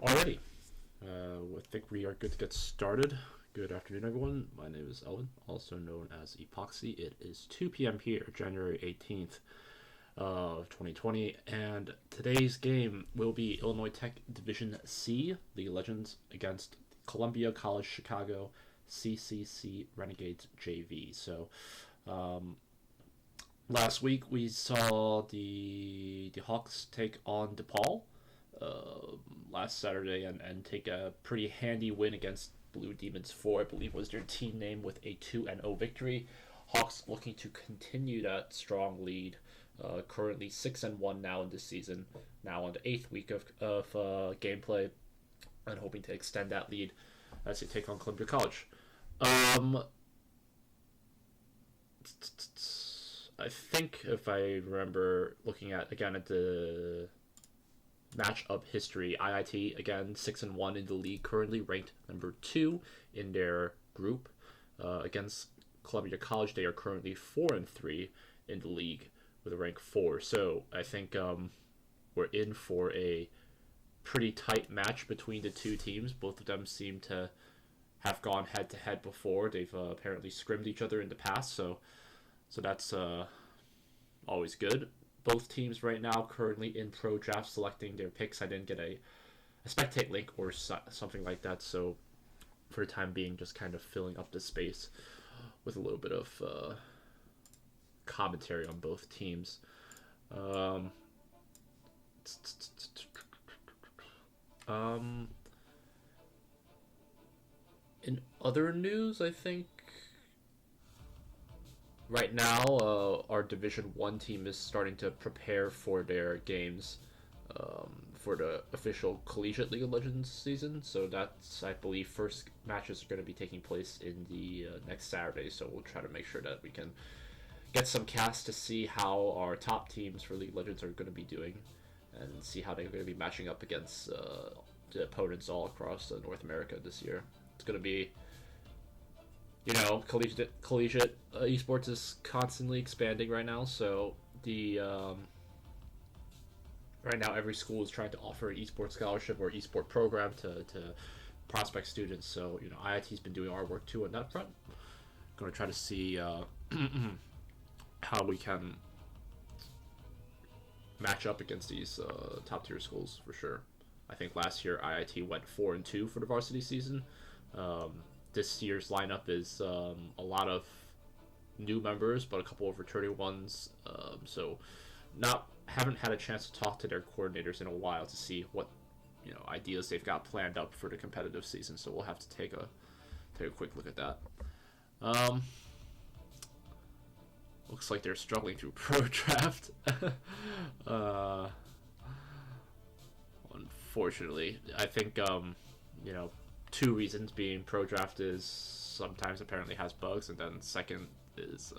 Alrighty, I think we are good to get started. Good afternoon, everyone. My name is Elvin, also known as Epoxy. It is 2 p.m. here, January 18th of 2020, and today's game will be Illinois Tech Division C, League of Legends, against Columbia College Chicago CCC Renegades JV. So, last week we saw the Hawks take on DePaul last Saturday and take a pretty handy win against Blue Demons 4, I believe was their team name, with a 2-0 victory. Hawks looking to continue that strong lead. Currently 6-1 now in this season, now on the 8th week of gameplay, and hoping to extend that lead as they take on Columbia College. I think if I remember looking at the matchup history, IIT again 6-1 in the league, currently ranked number 2 in their group. Against Columbia College, they are currently 4-3 in the league with a rank 4. So I think we're in for a pretty tight match between the two teams. Both of them seem to have gone head to head before. They've apparently scrimmed each other in the past, so that's always good. Both teams right now currently in pro draft selecting their picks. I didn't get a spectate link or something like that, so for the time being, just kind of filling up the space with a little bit of commentary on both teams. In other news, I think right now, our Division 1 team is starting to prepare for their games for the official Collegiate League of Legends season. So that's, I believe, first matches are going to be taking place in the next Saturday. So we'll try to make sure that we can get some cast to see how our top teams for League of Legends are going to be doing, and see how they're going to be matching up against the opponents all across North America this year. It's going to be, collegiate esports is constantly expanding right now, so the right now every school is trying to offer an esports scholarship or esport program to prospect students. So IIT's been doing our work too on that front. Going to try to see how we can match up against these top tier schools for sure. I think last year IIT went 4-2 for the varsity season. This year's lineup is a lot of new members, but a couple of returning ones. So haven't had a chance to talk to their coordinators in a while to see what ideas they've got planned up for the competitive season. So we'll have to take a quick look at that. Looks like they're struggling through pro draft. Unfortunately, I think two reasons being pro draft is sometimes apparently has bugs, and then second is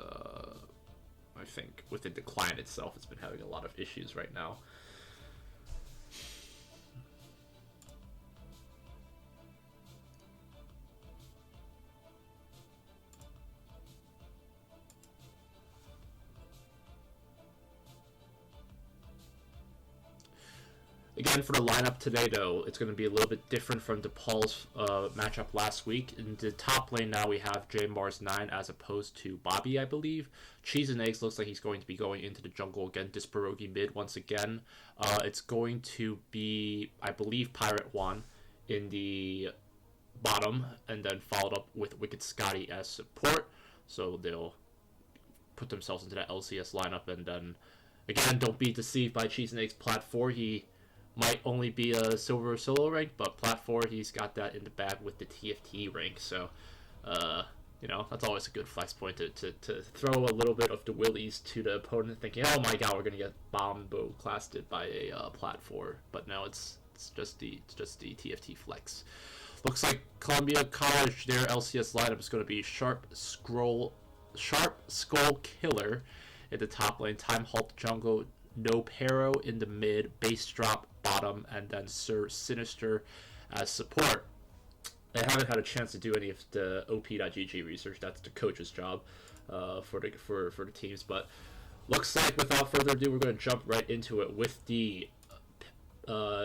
I think within the client itself, it's been having a lot of issues right now. Again, for the lineup today, though, it's going to be a little bit different from DePaul's matchup last week. In the top lane now, we have JMars9 as opposed to Bobby, I believe. Cheese and Eggs looks like he's going to be going into the jungle again. Dispirogi mid once again. It's going to be, I believe, Pirate Juan in the bottom, and then followed up with Wicked Scotty as support. So they'll put themselves into that LCS lineup, and then, again, don't be deceived by Cheese and Eggs Plat 4. He might only be a silver solo rank, but Plat 4, he's got that in the bag with the TFT rank. So, that's always a good flex point to throw a little bit of the willies to the opponent, thinking, oh my god, we're going to get bombo classed by a Plat 4. But no, it's just the TFT flex. Looks like Columbia College, their LCS lineup is going to be Sharp Skull Killer in the top lane, Time Halt Jungle, No Pero in the mid, Base Drop bottom, and then Sir Sinister as support. I haven't had a chance to do any of the op.gg research. That's the coach's job for the teams. But looks like, without further ado, we're going to jump right into it with the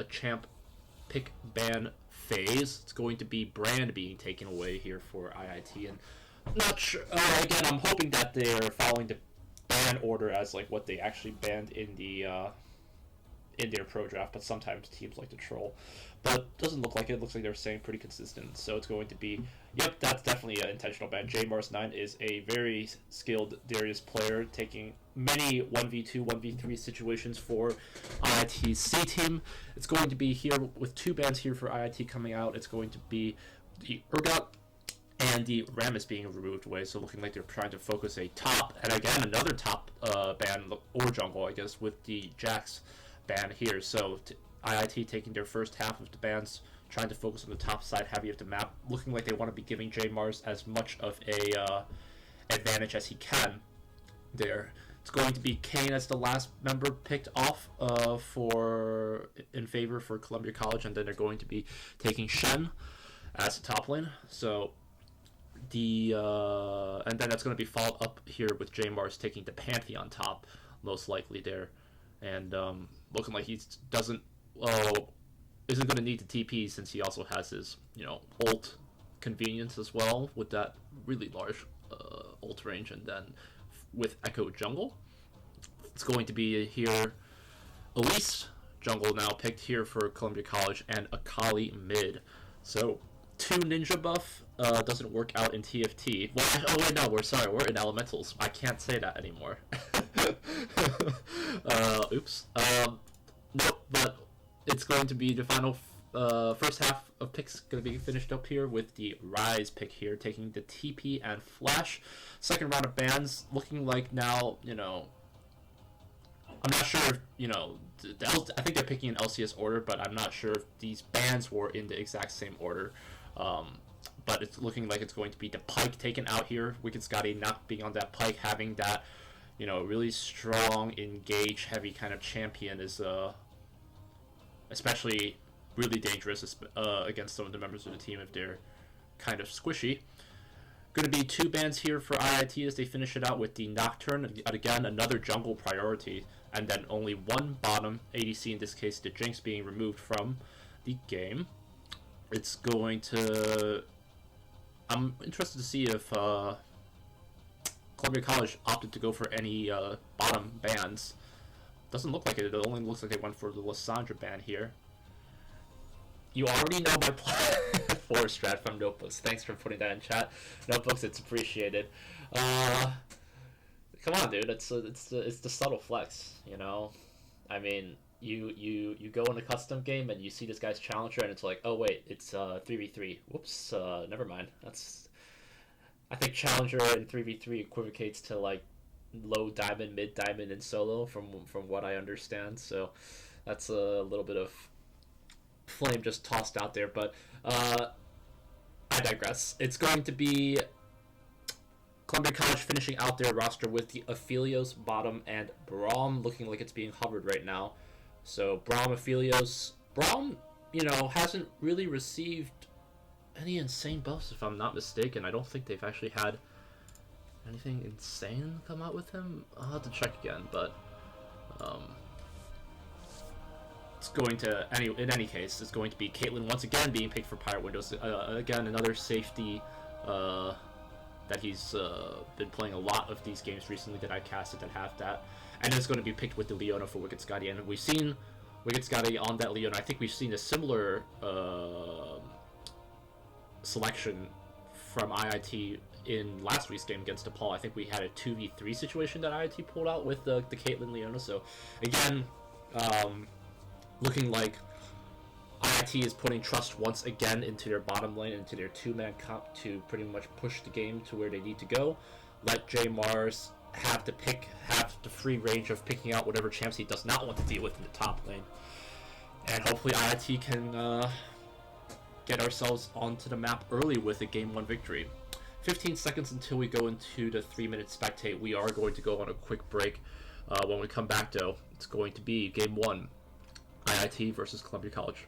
champ pick ban phase. It's going to be brand being taken away here for IIT, and not sure. Again, I'm hoping that they're following the ban order as like what they actually banned in their pro draft, but sometimes teams like to troll. But doesn't look like it. It looks like they're staying pretty consistent. So it's going to be, yep, that's definitely an intentional ban. JMars9 is a very skilled Darius player, taking many 1v2, 1v3 situations for IIT's C team. It's going to be here with 2 bans here for IIT coming out. It's going to be the Urgot and the Ram is being removed away, so looking like they're trying to focus a top, and again, another top ban, or jungle, I guess, with the Jax ban here. So IIT taking their first half of the bans, trying to focus on the top side heavy of the map, looking like they want to be giving J Mars as much of a advantage as he can there. It's going to be Kane as the last member picked off in favor for Columbia College, and then they're going to be taking Shen as the top lane. So and then that's going to be followed up here with J Mars taking the Pantheon top, most likely there, and looking like he isn't going to need the TP since he also has his ult convenience as well with that really large ult range, and then with Echo jungle, it's going to be here Elise jungle now picked here for Columbia College, and Akali mid. So 2 ninja buff doesn't work out in TFT. Well, wait, no, we're in elementals. I can't say that anymore. Oops. Nope, but it's going to be the final first half of picks going to be finished up here with the Rise pick here, taking the TP and Flash. Second round of bans, looking like now, I'm not sure if, I think they're picking an LCS order, but I'm not sure if these bans were in the exact same order. But it's looking like it's going to be the Pyke taken out here. Wicked Scotty not being on that Pyke, having that, really strong, engage, heavy kind of champion is especially really dangerous against some of the members of the team if they're kind of squishy. Going to be 2 bans here for IIT as they finish it out with the Nocturne. Again, another jungle priority, and then only 1 bottom ADC, in this case the Jinx, being removed from the game. It's going to... I'm interested to see if Columbia College opted to go for any bottom bans. Doesn't look like it. It only looks like they went for the Lissandra ban here. You already know my plan. Forest strat from Notebooks. Thanks for putting that in chat. Notebooks, it's appreciated. Come on, dude. It's the subtle flex, I mean, you go in a custom game and you see this guy's challenger and it's like, oh wait, it's 3v3. Whoops, never mind. I think challenger in 3v3 equivocates to like low diamond, mid diamond in solo from what I understand. So that's a little bit of flame just tossed out there, but I digress. It's going to be Columbia College finishing out their roster with the Aphelios bottom and Braum looking like it's being hovered right now. So Braum, Aphelios. Braum, hasn't really received any insane buffs, if I'm not mistaken. I don't think they've actually had anything insane come out with him. I'll have to check again, but it's going to in any case, it's going to be Caitlyn once again being picked for Pirate Windows. Again, another safety that he's been playing a lot of these games recently that I casted that have that, and it's going to be picked with the Leona for Wicked Scotty. And we've seen Wicked Scotty on that Leona. I think we've seen a similar selection from IIT in last week's game against DePaul. I think we had a 2v3 situation that IIT pulled out with the Caitlyn Leona. So again, looking like IIT is putting trust once again into their bottom lane, into their 2-man comp to pretty much push the game to where they need to go. Let J Mars have the free range of picking out whatever champs he does not want to deal with in the top lane. And hopefully IIT can get ourselves onto the map early with a Game 1 victory. 15 seconds until we go into the 3-minute spectate. We are going to go on a quick break. When we come back, though, it's going to be Game 1, IIT versus Columbia College.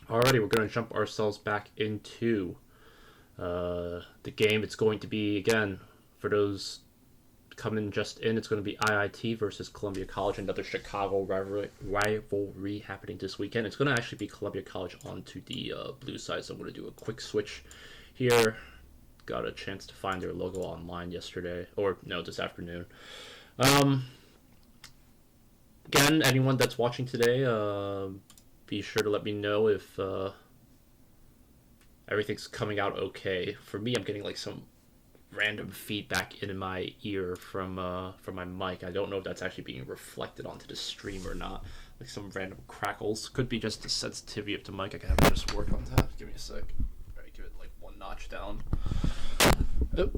Alrighty, we're going to jump ourselves back into the game. It's going to be, again, for those coming just in, it's going to be IIT versus Columbia College, another Chicago rivalry happening this weekend. It's going to actually be Columbia College onto the blue side, so I'm going to do a quick switch here. Got a chance to find their logo online yesterday, or no, this afternoon. Again, anyone that's watching today, be sure to let me know if everything's coming out okay. For me, I'm getting like some random feedback in my ear from my mic. I don't know if that's actually being reflected onto the stream or not. Like some random crackles. Could be just the sensitivity of the mic. I can have to just work on that. Give me a sec. Alright, give it like one notch down. Oh.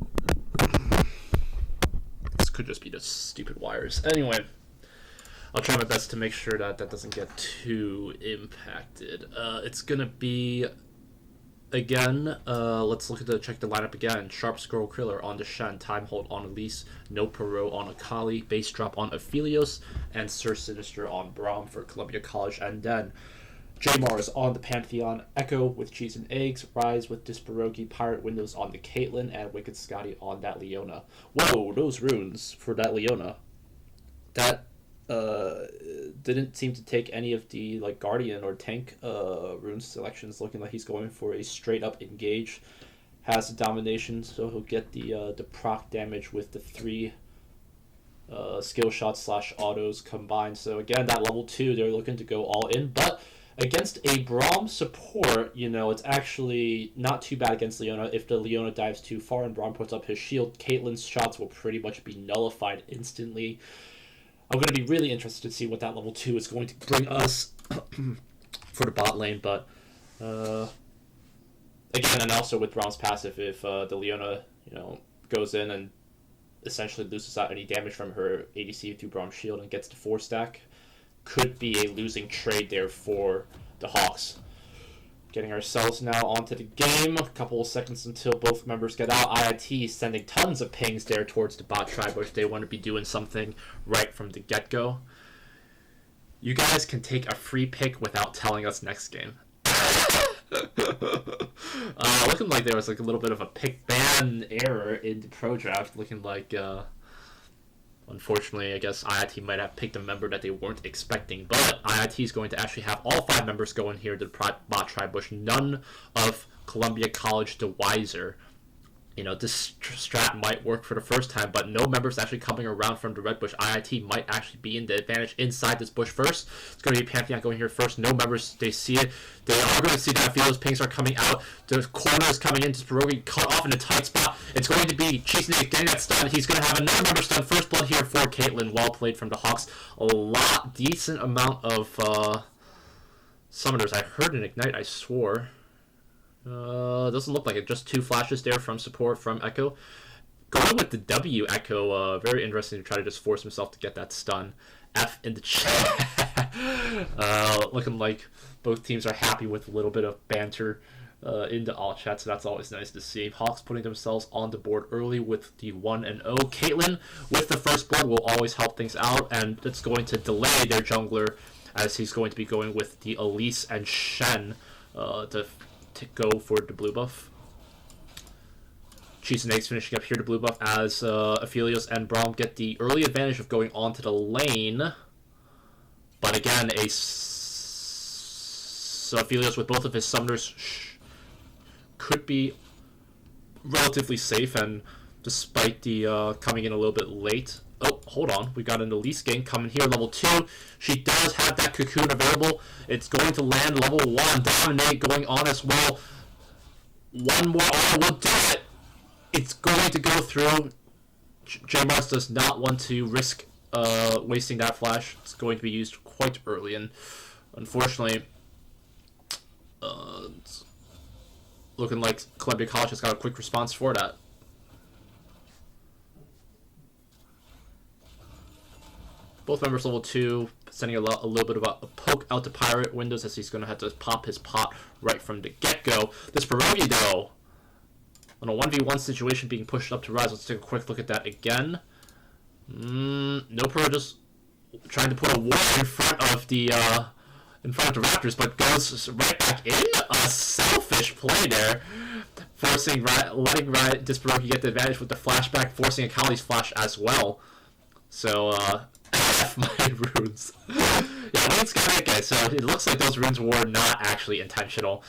This could just be the stupid wires. Anyway, I'll try my best to make sure that that doesn't get too impacted. It's gonna be, again, let's check the lineup again. Sharp Scroll Kriller on the Shen, Time Hold on Elise, No Perot on Akali, Base Drop on Aphelios, and Sir Sinister on Braum for Columbia College. And then J-Mars on the Pantheon, Echo with Cheese and Eggs, Rise with Disparogi, Pirate Windows on the Caitlyn, and Wicked Scotty on that Leona. Whoa, those runes for that Leona. That didn't seem to take any of the like Guardian or Tank rune selections, looking like he's going for a straight up engage. Has the domination, so he'll get the proc damage with the 3 skill shots / autos combined. So again, that level 2, they're looking to go all in, but against a Braum support, it's actually not too bad against Leona. If the Leona dives too far and Braum puts up his shield, Caitlyn's shots will pretty much be nullified instantly. I'm going to be really interested to see what that level 2 is going to bring us for the bot lane, but again, and also with Braum's passive, if the Leona, goes in and essentially loses out any damage from her ADC through Braum's shield and gets to 4 stack, could be a losing trade there for the Hawks. Getting ourselves now onto the game. A couple of seconds until both members get out. IIT sending tons of pings there towards the bot tribe, which they want to be doing something right from the get-go. You guys can take a free pick without telling us next game. Looking like there was like a little bit of a pick ban error in the pro draft. Looking like unfortunately, I guess IIT might have picked a member that they weren't expecting, but IIT is going to actually have all 5 members go in here to the bot tribe bush. None of Columbia College the wiser. This strat might work for the first time, but no members actually coming around from the red bush. IIT might actually be in the advantage inside this bush first. It's going to be Pantheon going here first. No members, they see it. They are going to see that. I feel those pings are coming out. The corner is coming in. Disparogi cut off in a tight spot. It's going to be Cheesenik getting that stun. He's going to have another member stun. First blood here for Caitlyn. Well played from the Hawks. Decent amount of summoners. I heard an Ignite, I swore. Doesn't look like it. Just 2 flashes there from support from Echo. Going with the W, Echo. Very interesting to try to just force himself to get that stun. F in the chat. Looking like both teams are happy with a little bit of banter in the all chat, so that's always nice to see. Hawks putting themselves on the board early with the 1-0. Caitlyn with the first blood will always help things out, and it's going to delay their jungler as he's going to be going with the Elise and Shen to go for the blue buff. Cheese and Eggs finishing up here to blue buff as Aphelios and Braum get the early advantage of going onto the lane. But again, Aphelios with both of his summoners could be relatively safe, and despite the coming in a little bit late. Oh, hold on. We got an Elise gank coming here, level 2. She does have that cocoon available. It's going to land level 1. Dominate going on as well. One more R will do it. It's going to go through. J-Mars does not want to risk wasting that flash. It's going to be used quite early, and unfortunately, it's looking like Columbia College has got a quick response for that. Both members level 2, sending a little bit of a poke out to Pirate Windows as he's going to have to pop his pot right from the get-go. This Pierogi, though, on a 1v1 situation being pushed up to Rise. Let's take a quick look at that again. No Pro just trying to put a wall in front of the in front of the Raptors, but goes right back in. A selfish play there, letting Disparoki get the advantage with the flashback, forcing Akali's flash as well. So, my runes. Yeah, Lane's got it, guys. So it looks like those runes were not actually intentional.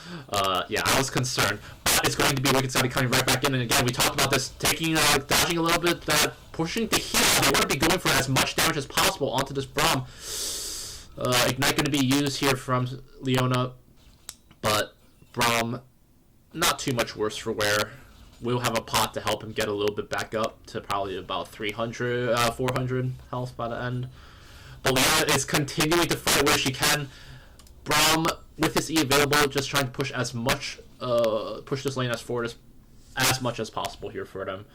Yeah, I was concerned. But it's going to be Wicked Side coming right back in. And again, we talked about this, dodging a little bit, pushing the heal. They want to be going for as much damage as possible onto this Braum. Ignite going to be used here from Leona. But Braum, not too much worse for wear. We'll have a pot to help him get a little bit back up to probably about 300, 400 health by the end. But Leona is continuing to fight where she can. Braum, with his E available, just trying to push as much, push this lane as forward as much as possible here for them.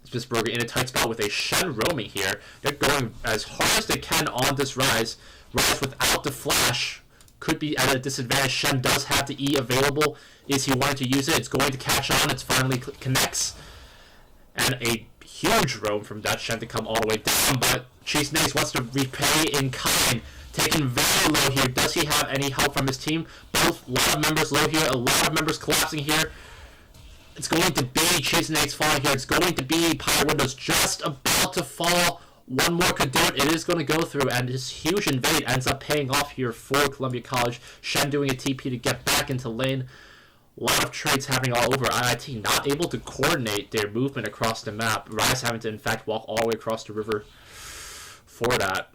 Visburger in a tight spot with a Shen roaming here. They're going as hard as they can on this Rise. Rise without the flash could be at a disadvantage. Shen does have the E available. Is he wanting to use it? It's going to catch on. It finally connects. And a huge roam from that Shen to come all the way down. But Chase Nace wants to repay in kind. Taken very low here. Does he have any help from his team? Both, a lot of members low here. A lot of members collapsing here. It's going to be Chase Nace falling here. It's going to be Pyre Windows just about to fall. One more could do it. It is going to go through, and this huge invade ends up paying off here for Columbia College. Shen doing a TP to get back into lane. A lot of trades happening all over. IIT not able to coordinate their movement across the map. Rise having to, in fact, walk all the way across the river for that.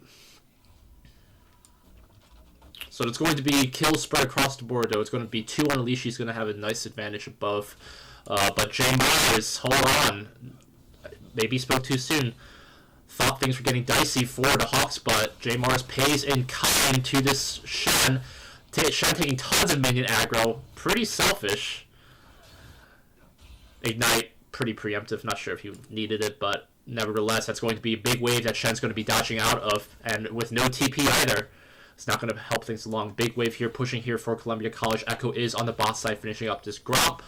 So it's going to be kills spread across the board, though. It's going to be 2 on Elise. She's going to have a nice advantage above. But Jay Myers, hold on. Maybe spoke too soon. Thought things were getting dicey for the Hawks, but Jay Mars pays in kind to this Shen. Shen taking tons of minion aggro. Pretty selfish. Ignite, pretty preemptive. Not sure if he needed it, but nevertheless, that's going to be a big wave that Shen's going to be dodging out of, and with no TP either. It's not going to help things along. Big wave here, pushing here for Columbia College. Echo is on the bot side, finishing up this Gromp.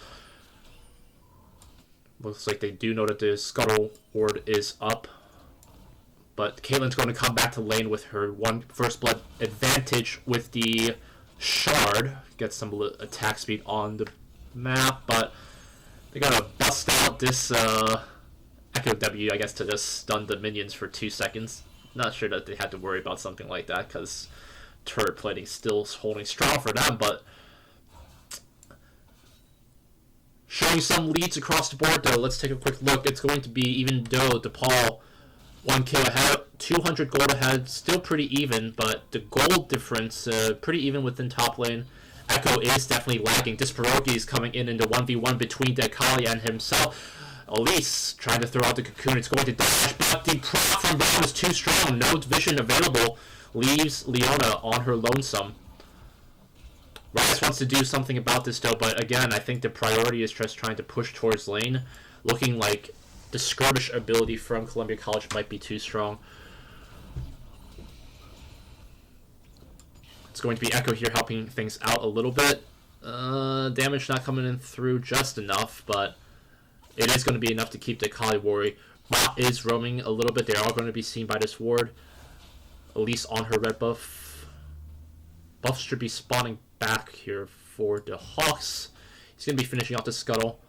Looks like they do know that the Scuttle Ward is up. But Caitlyn's going to come back to lane with her first blood advantage with the Shard. Get some attack speed on the map, but they got to bust out this Echo W, I guess, to just stun the minions for 2 seconds. Not sure that they had to worry about something like that, because turret plating still holding strong for them, but showing some leads across the board, though. Let's take a quick look. It's going to be, even though DePaul 1 kill ahead, 200 gold ahead, still pretty even, but the gold difference, pretty even within top lane. Echo is definitely lagging. Disparoki is coming in the 1v1 between Dekali and himself. Elise trying to throw out the cocoon. It's going to dash, but the proc from Brown is too strong. No vision available. Leaves Leona on her lonesome. Rise wants to do something about this, though, but again, I think the priority is just trying to push towards lane. Looking like the skirmish ability from Columbia College might be too strong. It's going to be Echo here helping things out a little bit. Damage not coming in through just enough, but it is going to be enough to keep the Kali worry. Mott is roaming a little bit. They are going to be seen by this ward. Elise on her red buff. Buffs should be spawning back here for the Hawks. He's going to be finishing off the Scuttle.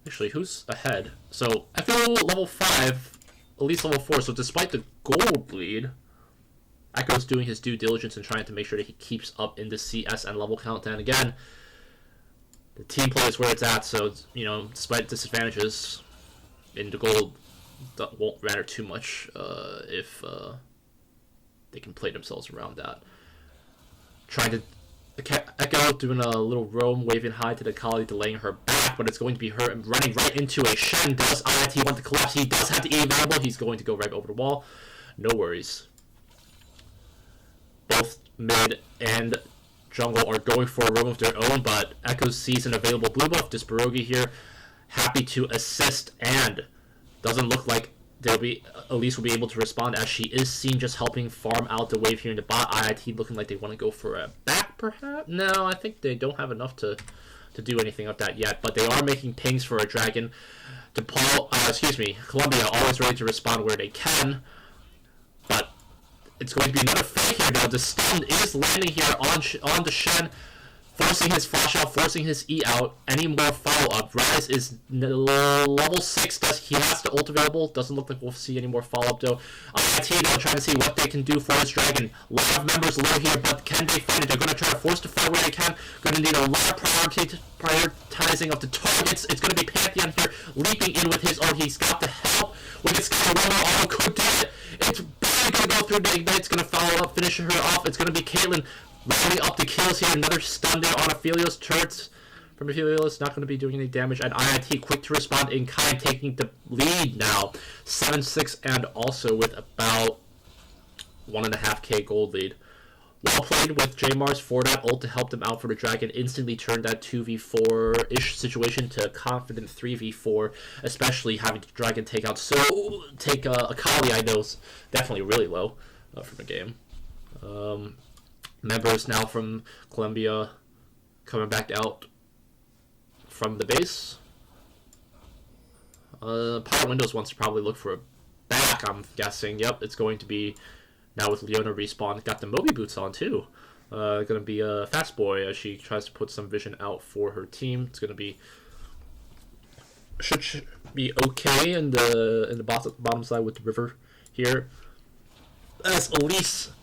Actually, who's ahead? So, Echo level 5, Elise level 4. So despite the gold lead, Echo's doing his due diligence and trying to make sure that he keeps up in the CS and level count. And again, the team play is where it's at, so, you know, despite disadvantages in the gold, that won't matter too much if they can play themselves around that. Trying to Echo doing a little roam, waving high to the Kali, delaying her back, but it's going to be her running right into a Shen. Does IIT want to collapse? He does have the E available. He's going to go right over the wall. No worries. Both mid and jungle are going for a roam of their own, but Echo sees an available blue buff. Disparogi here, happy to assist, and doesn't look like Elise will be able to respond, as she is seen just helping farm out the wave here in the bot. IIT looking like they want to go for a back, perhaps? No, I think they don't have enough to do anything of that yet, but they are making pings for a dragon. Columbia always ready to respond where they can, but It's going to be another fake here now. The stun is landing here on the Shen, forcing his flash out, forcing his E out. Any more follow-up? Rise is level 6. He has the ult available. Doesn't look like we'll see any more follow-up though. IIT though, trying to see what they can do for this dragon. A lot of members low here, but can they find it? They're going to try to force the fight where they can. Going to need a lot of prioritizing of the targets. It's going to be Pantheon here, leaping in with his ult. He's got the help. When it's going to run out, all could do it. It's barely going to go through the ignite. It's going to follow up, finish her off. It's going to be Caitlyn rounding up the kills here. Another stun there on Aphelios. Turrets from Aphelios not going to be doing any damage. And IIT quick to respond in kind, taking the lead now. 7-6 and also with about 1.5k gold lead. Well played with J-Mars for that ult to help them out for the dragon. Instantly turned that 2v4-ish situation to a confident 3v4, especially having the dragon take Akali. I know is definitely really low from the game. Members now from Colombia coming back out from the base. Power Windows wants to probably look for a back, I'm guessing. Yep, it's going to be now with Leona respawn. Got the Moby boots on too. Going to be a Fast Boy as she tries to put some vision out for her team. It's going to be should be okay in the bottom side with the river here. As Elise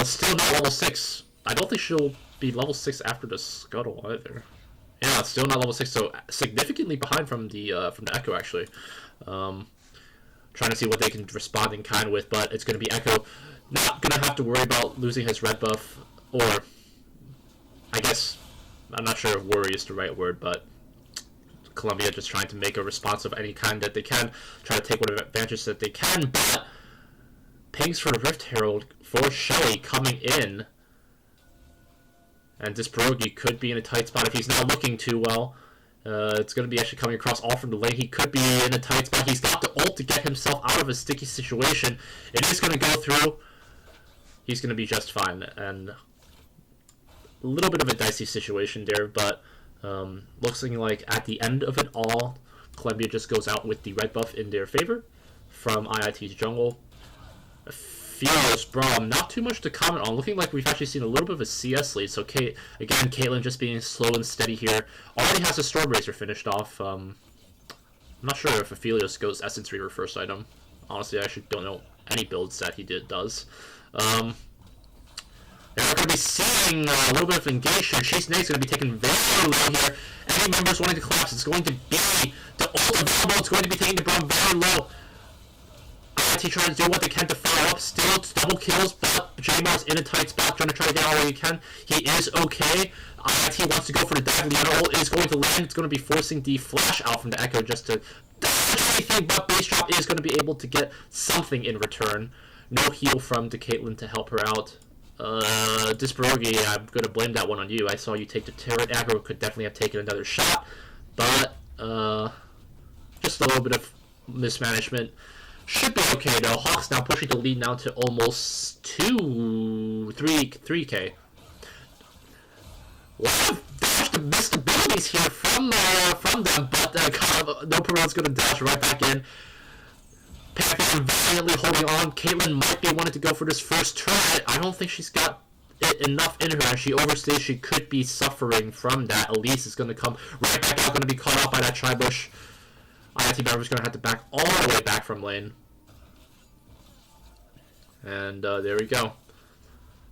still not level 6. I don't think she'll be level 6 after the Scuttle either. Yeah, still not level 6, so significantly behind from the Echo actually. Trying to see what they can respond in kind with, but it's going to be Echo. Not going to have to worry about losing his red buff, or I guess, I'm not sure if worry is the right word, but Colombia just trying to make a response of any kind that they can, try to take whatever advantage that they can, but pings for the Rift Herald for Shelly coming in, and this Pierogi could be in a tight spot if he's not looking too well. It's going to be actually coming across all from the lane. He could be in a tight spot. He's got the ult to get himself out of a sticky situation. It is going to go through. He's going to be just fine. And a little bit of a dicey situation there, but looks like at the end of it all, Colombia just goes out with the red buff in their favor from IIT's jungle. Feels, Braum, not too much to comment on. Looking like we've actually seen a little bit of a CS lead. So, again, Caitlyn just being slow and steady here. Already has a Stormbracer finished off. I'm not sure if Aphelios goes Essence Reaver first item. Honestly, I actually don't know any builds that he does. We're going to be seeing a little bit of engagement. Chase Nate's going to be taken very low here. Any members wanting to collapse, it's going to be the ult available. It's going to be taking the Braum very low. IIT trying to do what they can to follow up. Still, it's double kills, but J-Mar's in a tight spot, trying to try to get all he can. He is okay. IIT wants to go for the dive. Leona ult is going to land. It's going to be forcing the flash out from the Echo just to dodge anything, but base drop is going to be able to get something in return. No heal from the Caitlyn to help her out. Disperogi, I'm going to blame that one on you. I saw you take the turret. Aggro could definitely have taken another shot, but just a little bit of mismanagement. Should be okay though. Hawks now pushing the lead now to almost 3k. A lot of dash to missed abilities here from them, but no Peril's going to dash right back in. Pantheon valiantly holding on. Caitlyn might be wanting to go for this first turret. I don't think she's got it enough in her. As she overstays, she could be suffering from that. Elise is going to come right back out, going to be caught off by that Tribush. IIT Bever's going to have to back all the way back from lane. And there we go.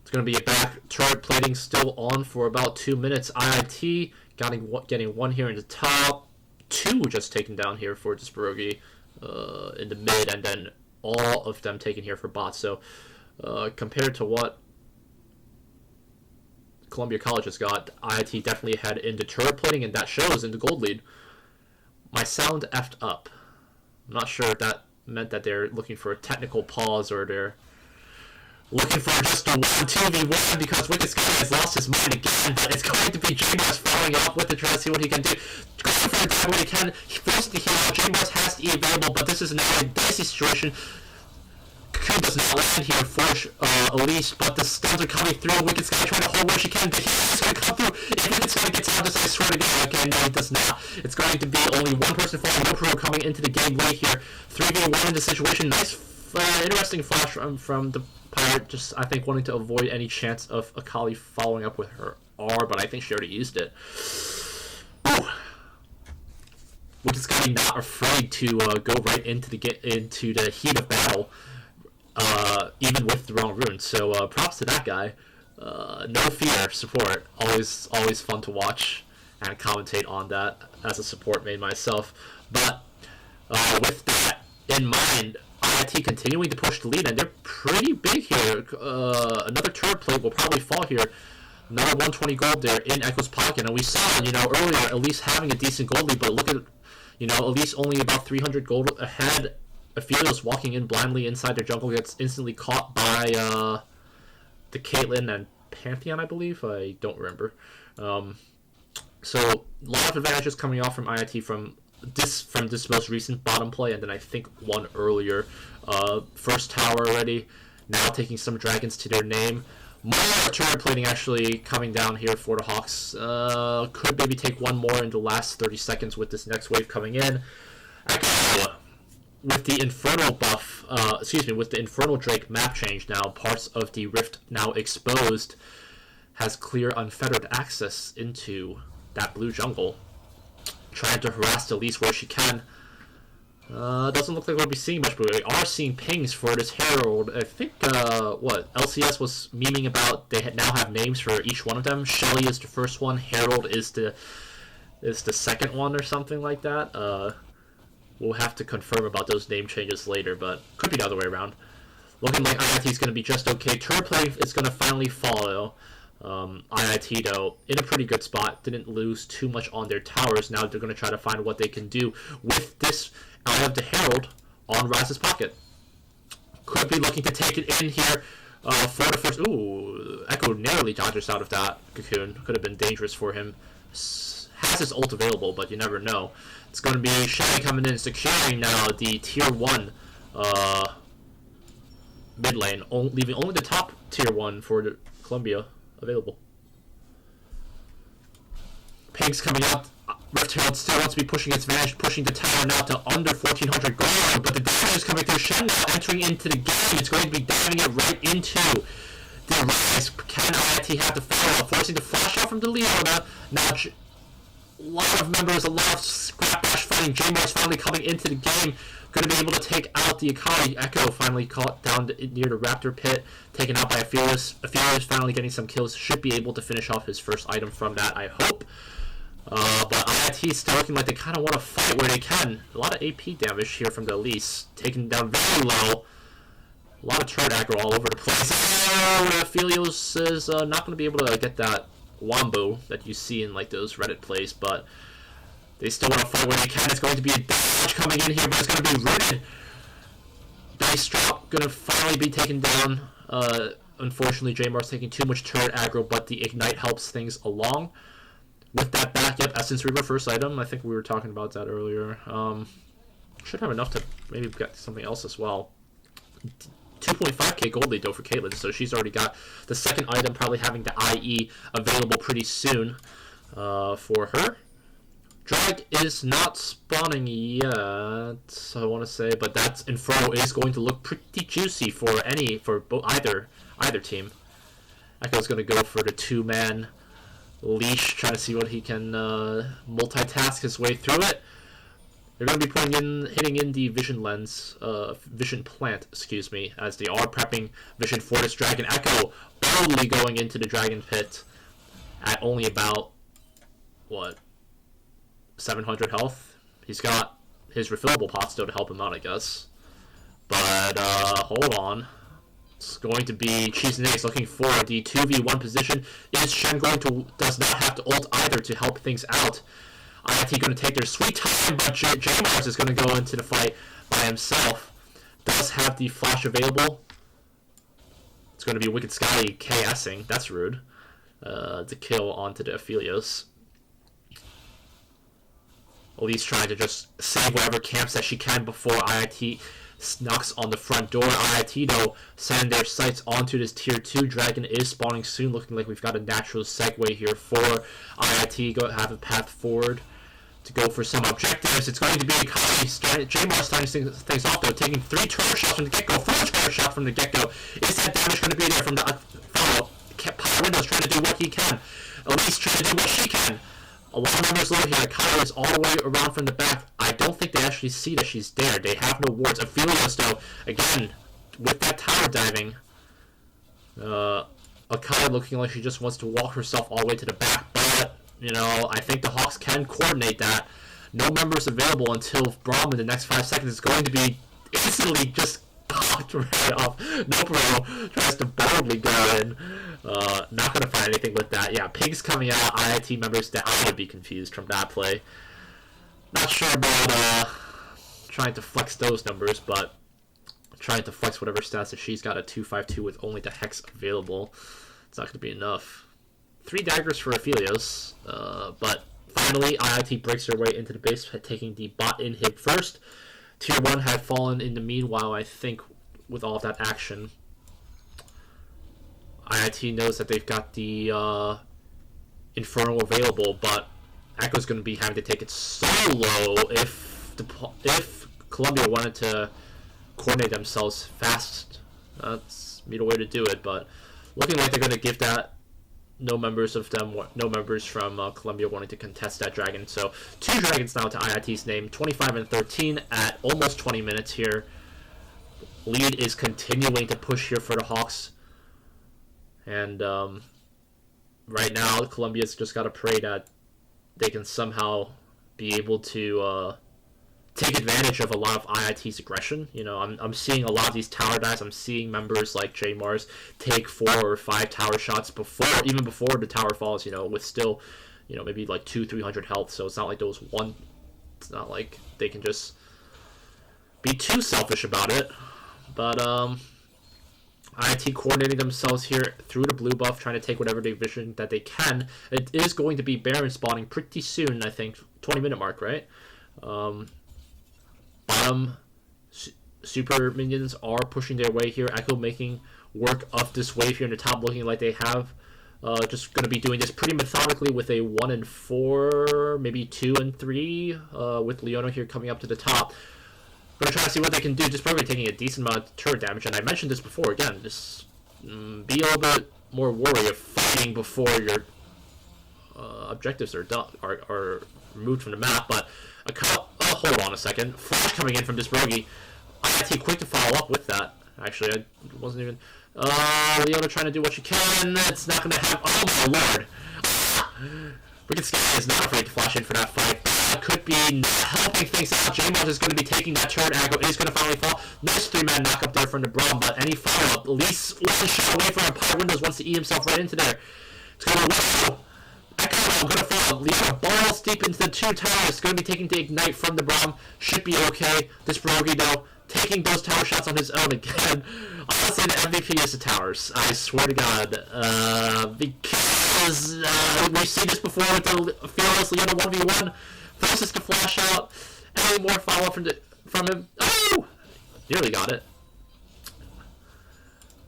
It's going to be a back turret plating still on for about 2 minutes. IIT getting one here in the top. 2 just taken down here for Disperogi in the mid. And then all of them taken here for bots. So compared to what Columbia College has got, IIT definitely ahead in the turret plating. And that shows in the gold lead. My sound effed up. I'm not sure if that meant that they're looking for a technical pause or they're looking for just a 1-2v1 because Wicked Sky has lost his mind again, but it's going to be J-Mars following up with it, trying to see what he can do. Going for the dive when he can. He forced the heal. J-Mars has the E available, but this is now a dicey situation. Cocoon does not land here for Elise, but the stuns are coming through. Wicked Sky trying to hold where she can, but he's going to come through. If Wicked Sky gets out of this, I swear to God, okay, no, it does not. It's going to be only one person falling. No Pro coming into the game late here. 3v1 in the situation. Nice interesting flash from the Pirate, just I think wanting to avoid any chance of Akali following up with her R, but I think she already used it. Whew. Wukaskai not afraid to go right into the heat of battle, even with the wrong rune. So props to that guy. No fear support. Always fun to watch and commentate on that as a support main myself. But with that in mind, IIT continuing to push the lead, and they're pretty big here. Another turret plate will probably fall here. Another 120 gold there in Echo's pocket, and we saw, earlier at least having a decent gold lead, but look at, at least only about 300 gold ahead. Aphelios walking in blindly inside their jungle gets instantly caught by the Caitlyn and Pantheon, I believe. I don't remember. So a lot of advantages coming off from IIT from this most recent bottom play, and then I think one earlier. First tower already, now taking some dragons to their name. More turret plating actually coming down here for the Hawks. Could maybe take one more in the last 30 seconds with this next wave coming in. Actually, with the Infernal buff, with the Infernal Drake map change now, parts of the Rift now exposed, has clear unfettered access into that blue jungle. Trying to harass the least where she can. Doesn't look like we'll be seeing much, but we are seeing pings for this Herald. I think, LCS was memeing about, they now have names for each one of them. Shelly is the first one, Herald is the second one or something like that. We'll have to confirm about those name changes later, but could be the other way around. Looking like IIT is going to be just okay. Turret play is going to finally follow. IIT, though, in a pretty good spot. Didn't lose too much on their towers. Now they're going to try to find what they can do with this Eye of the Herald on Raz's pocket. Could be looking to take it in here for the first... Ooh, Echo narrowly dodges out of that cocoon. Could have been dangerous for him. Has his ult available, but you never know. It's going to be Shelly coming in, securing now the tier 1 mid lane, leaving only the top tier 1 for the Columbia available. Pink's coming up. Rift Herald still wants to be pushing its advantage, pushing the tower now to under 1400 gold, but the damage is coming through. Shen now entering into the game. It's going to be diving it right into the rise. Can IIT have the follow-up, forcing the flash out from the Leona? Now, a lot of members, a lot of scrap bash fighting. J-Mars finally coming into the game. Going to be able to take out the Akali. Echo finally caught down near the Raptor pit, taken out by Aphelios. Aphelios finally getting some kills. Should be able to finish off his first item from that, I hope. But IIT is still looking like they kind of want to fight where they can. A lot of AP damage here from the Elise. Taken down very low. A lot of turret aggro all over the place. Oh, Aphelios is not going to be able to get that wombo that you see in like those Reddit plays, but they still want to fight where they can. It's going to be a dodge coming in here, but it's going to be rooted. Dice drop going to finally be taken down. Unfortunately, J-Mar's taking too much turret aggro, but the Ignite helps things along. With that back, yep, Essence Reaver first item. I think we were talking about that earlier. Should have enough to maybe get something else as well. 2.5k gold lead though for Caitlyn, so she's already got the second item, probably having the IE available pretty soon for her. Drag is not spawning yet, I want to say, but that Inferno is going to look pretty juicy for either team. Echo's going to go for the two-man leash, trying to see what he can multitask his way through it. They're going to be hitting in the Vision Lens, Vision Plant, excuse me, as they are prepping Vision for this Dragon. Echo boldly going into the Dragon Pit at only about, 700 health? He's got his refillable pot still to help him out, I guess. But, hold on. It's going to be Cheese and Eggs looking for the 2v1 position. Is Shen does not have to ult either to help things out. IIT going to take their sweet time, but J-Mars is going to go into the fight by himself. Does have the flash available. It's going to be Wicked Sky KSing. That's rude. To kill onto the Aphelios. Elise trying to just save whatever camps that she can before IIT knocks on the front door. IIT, though, send their sights onto this tier 2. Dragon is spawning soon, looking like we've got a natural segue here for IIT. Go have a path forward. to go for some objectives. It's going to be Jamar starting things off, though, taking 3 turret shots from the get-go, 4 turret shots from the get-go. Is that damage going to be there from the follow? Power Window's trying to do what he can. Elise trying to do what she can. A lot of members low here. Kyra is all the way around from the back. I don't think they actually see that she's there. They have no wards. Aphelios, though, again, with that tower diving, Akaya looking like she just wants to walk herself all the way to the back. But, you know, I think the Hawks can coordinate that. No members available until Braum in the next 5 seconds is going to be instantly just popped right off. No Pro tries to boldly go in. Not going to find anything with that. Yeah, Pigs coming out. IIT members, that I would be confused from that play. Not sure about trying to flex those numbers, but trying to flex whatever stats that she's got a 252 with only the Hex available. It's not going to be enough. 3 daggers for Aphelios, but finally IIT breaks their way into the base, taking the bot inhib first. Tier 1 had fallen in the meanwhile, I think, with all of that action. IIT knows that they've got the Inferno available, but Echo's going to be having to take it solo if Columbia wanted to coordinate themselves fast. That's the way to do it, but looking like they're going to give that no members from Columbia wanting to contest that dragon. So 2 dragons now to IIT's name, 25 and 13 at almost 20 minutes here. Lead is continuing to push here for the Hawks. And right now, Columbia's just got to pray that they can somehow be able to take advantage of a lot of IIT's aggression. You know, I'm seeing a lot of these tower dives. I'm seeing members like J Mars take 4 or 5 tower shots even before the tower falls, you know, with still, you know, maybe like 200-300 health. So it's not like it's not like they can just be too selfish about it. But IIT coordinating themselves here through the blue buff, trying to take whatever division that they can. It is going to be Baron spawning pretty soon, I think. 20-minute mark, right? Bottom super minions are pushing their way here. Echo making work of this wave here in the top, looking like they have just going to be doing this pretty methodically with a 1 and 4, maybe 2 and 3, with Leona here coming up to the top. We're trying to see what they can do. Just probably taking a decent amount of turret damage, and I mentioned this before. Again, just be a little bit more wary of fighting before your objectives are removed from the map. But hold on a second. Flash coming in from this Rogi. IIT quick to follow up with that. Actually, I wasn't even. Leona trying to do what she can. It's not going to happen. Oh my lord! Wicked Sky is not afraid to flash in for that fight. That could be helping things out. J-Mars is going to be taking that turret aggro. It is going to finally fall. Nice 3-man knock up there from the Braum, but any follow-up. At least 1 shot away from Power Windows wants to eat himself right into there. It's going to wow. Echo going to fall. Leona balls deep into the 2 towers. Going to be taking the ignite from the Braum. Should be okay. This Rogi, though, taking those tower shots on his own again. Honestly, the MVP is the towers. I swear to God. Because we've seen this before with the Fearless Leona 1v1. Forces to flash out. Any more follow-up from him? Oh! Nearly got it.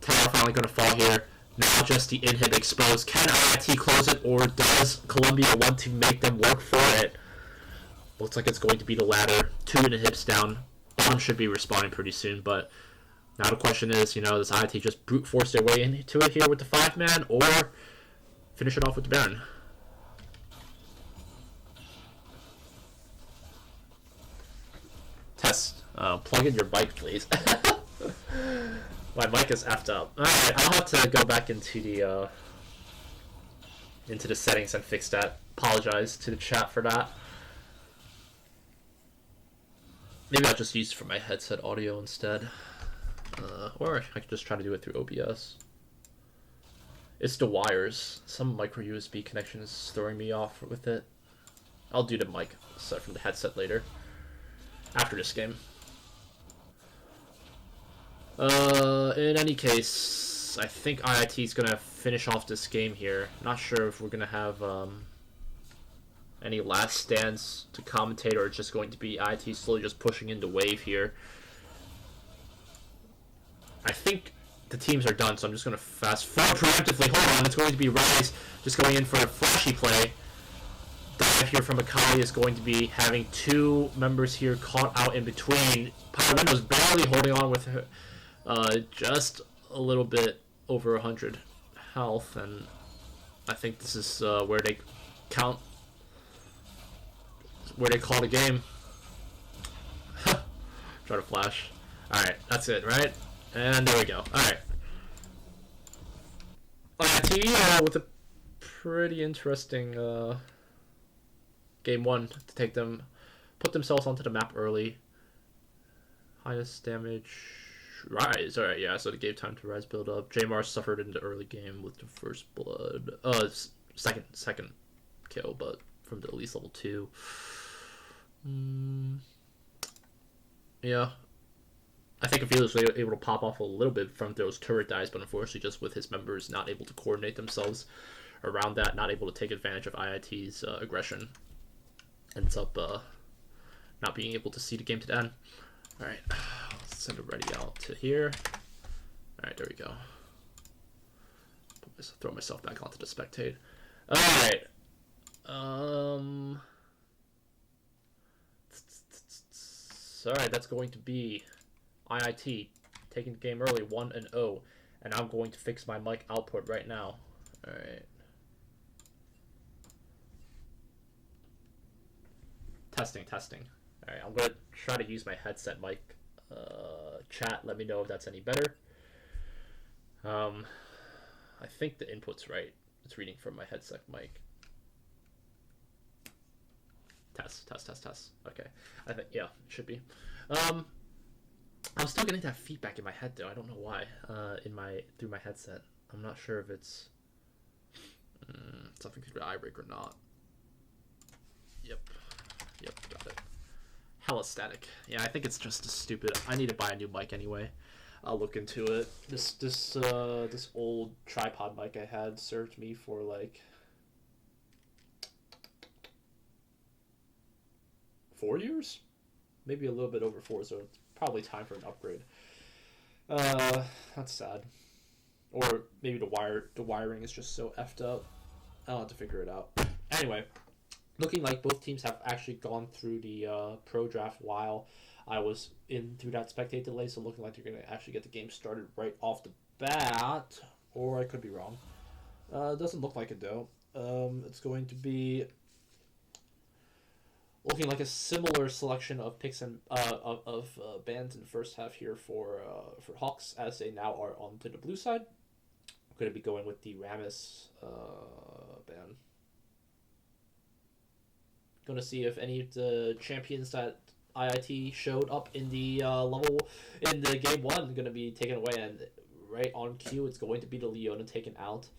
Tower finally going to fall here. Now just the inhib exposed. Can IIT close it, or does Columbia want to make them work for it? Looks like it's going to be the latter. 2 inhibs down. Bottom should be respawning pretty soon, but now the question is, you know, does IIT just brute force their way into it here with the 5-man, or finish it off with the Baron? Test. Plug in your mic, please. My mic is effed up. Alright, I'll have to go back into the settings and fix that. Apologize to the chat for that. Maybe I'll just use it for my headset audio instead. Or I could just try to do it through OBS. It's the wires. Some micro USB connection is throwing me off with it. I'll do the mic set from the headset later. After this game. In any case, I think IIT is going to finish off this game here. Not sure if we're going to have any last stands to commentate, or it's just going to be IIT slowly just pushing into wave here. I think the teams are done, so I'm just going to fast forward preemptively. Hold on, it's going to be Rise just going in for a flashy play. 5 here from Akali is going to be having 2 members here caught out in between. Power Window's barely holding on with her, just a little bit over 100 health, and I think this is where they call the game. Try to flash. Alright, that's it, right? And there we go. Alright. IT with a pretty interesting game 1 to take them, put themselves onto the map early. Highest damage, Rise. Alright, yeah, so it gave time to Rise build up. Jamar suffered in the early game with the first blood. Second kill, but from the Elise level 2. Yeah. I think Ophelia was able to pop off a little bit from those turret dives, but unfortunately just with his members not able to coordinate themselves around that, not able to take advantage of IIT's aggression, ends up not being able to see the game to the end. Alright, let's send a ready out to here. Alright, there we go. Throw myself back onto the spectate. Alright. Alright, that's going to be IIT taking the game early, 1-0, and I'm going to fix my mic output right now. Alright. Testing. Alright, I'm going to try to use my headset mic. Chat, let me know if that's any better. I think the input's right. It's reading from my headset mic. Test. Okay. I think, yeah, it should be. I'm still getting that feedback in my head though. I don't know why. Through my headset. I'm not sure if it's something to do with iRig or not. Yep, got it. Hella static. Yeah, I think it's just a stupid. I need to buy a new mic anyway. I'll look into it. This old tripod mic I had served me for like 4 years, maybe a little bit over 4. So it's probably time for an upgrade. That's sad. Or maybe the wiring is just so effed up. I'll have to figure it out. Anyway, looking like both teams have actually gone through the pro draft while I was in through that spectate delay, so looking like they're going to actually get the game started right off the bat, or I could be wrong. It doesn't look like it though. It's going to be looking like a similar selection of picks and of bans in the first half here for Hawks, as they now are onto the blue side. I'm going to be going with the Rammus ban. Going to see if any of the champions that IIT showed up in the in the game 1 going to be taken away, and right on cue it's going to be the Leona taken out.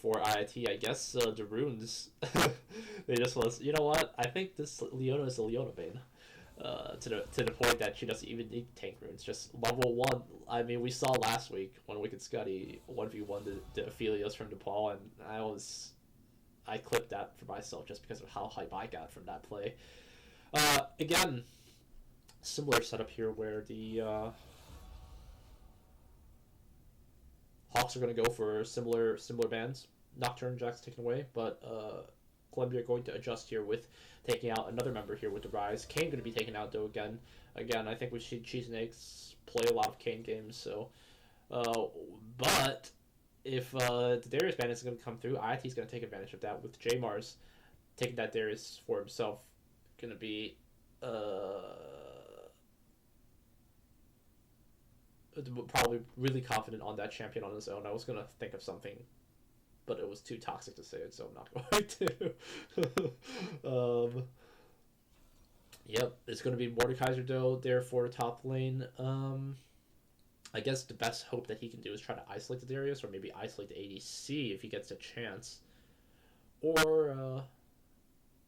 For IIT, I guess the runes they just was, you know what, I think this Leona is a Leona main, to the point that she doesn't even need tank runes, just level 1. I mean, we saw last week when Wicked Scuddy 1v1 the Ophelias from DePaul, and I clipped that for myself just because of how hype I got from that play. Again, similar setup here where the Hawks are going to go for similar bans. Nocturne Jack's taken away, but Columbia are going to adjust here with taking out another member here with the Rise. Kane going to be taken out though again. I think we've seen Cheese and Eggs play a lot of Kane games, so but if the Darius ban is going to come through, IIT is going to take advantage of that with J Mars taking that Darius for himself. Going to be probably really confident on that champion on his own. I was going to think of something, but it was too toxic to say it, so I'm not going to. Yep, it's going to be Mordekaiser though there for top lane. I guess the best hope that he can do is try to isolate the Darius, or maybe isolate the ADC if he gets a chance. Or,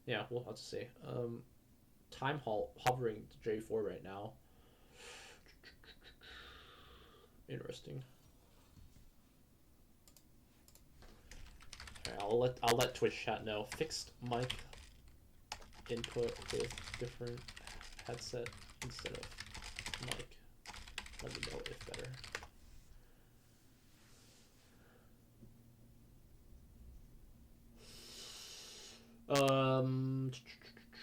yeah, we'll have to see. Time hovering to J4 right now. Interesting. Okay, I'll let Twitch chat know. Fixed mic input with different headset instead of mic. Let me know if better.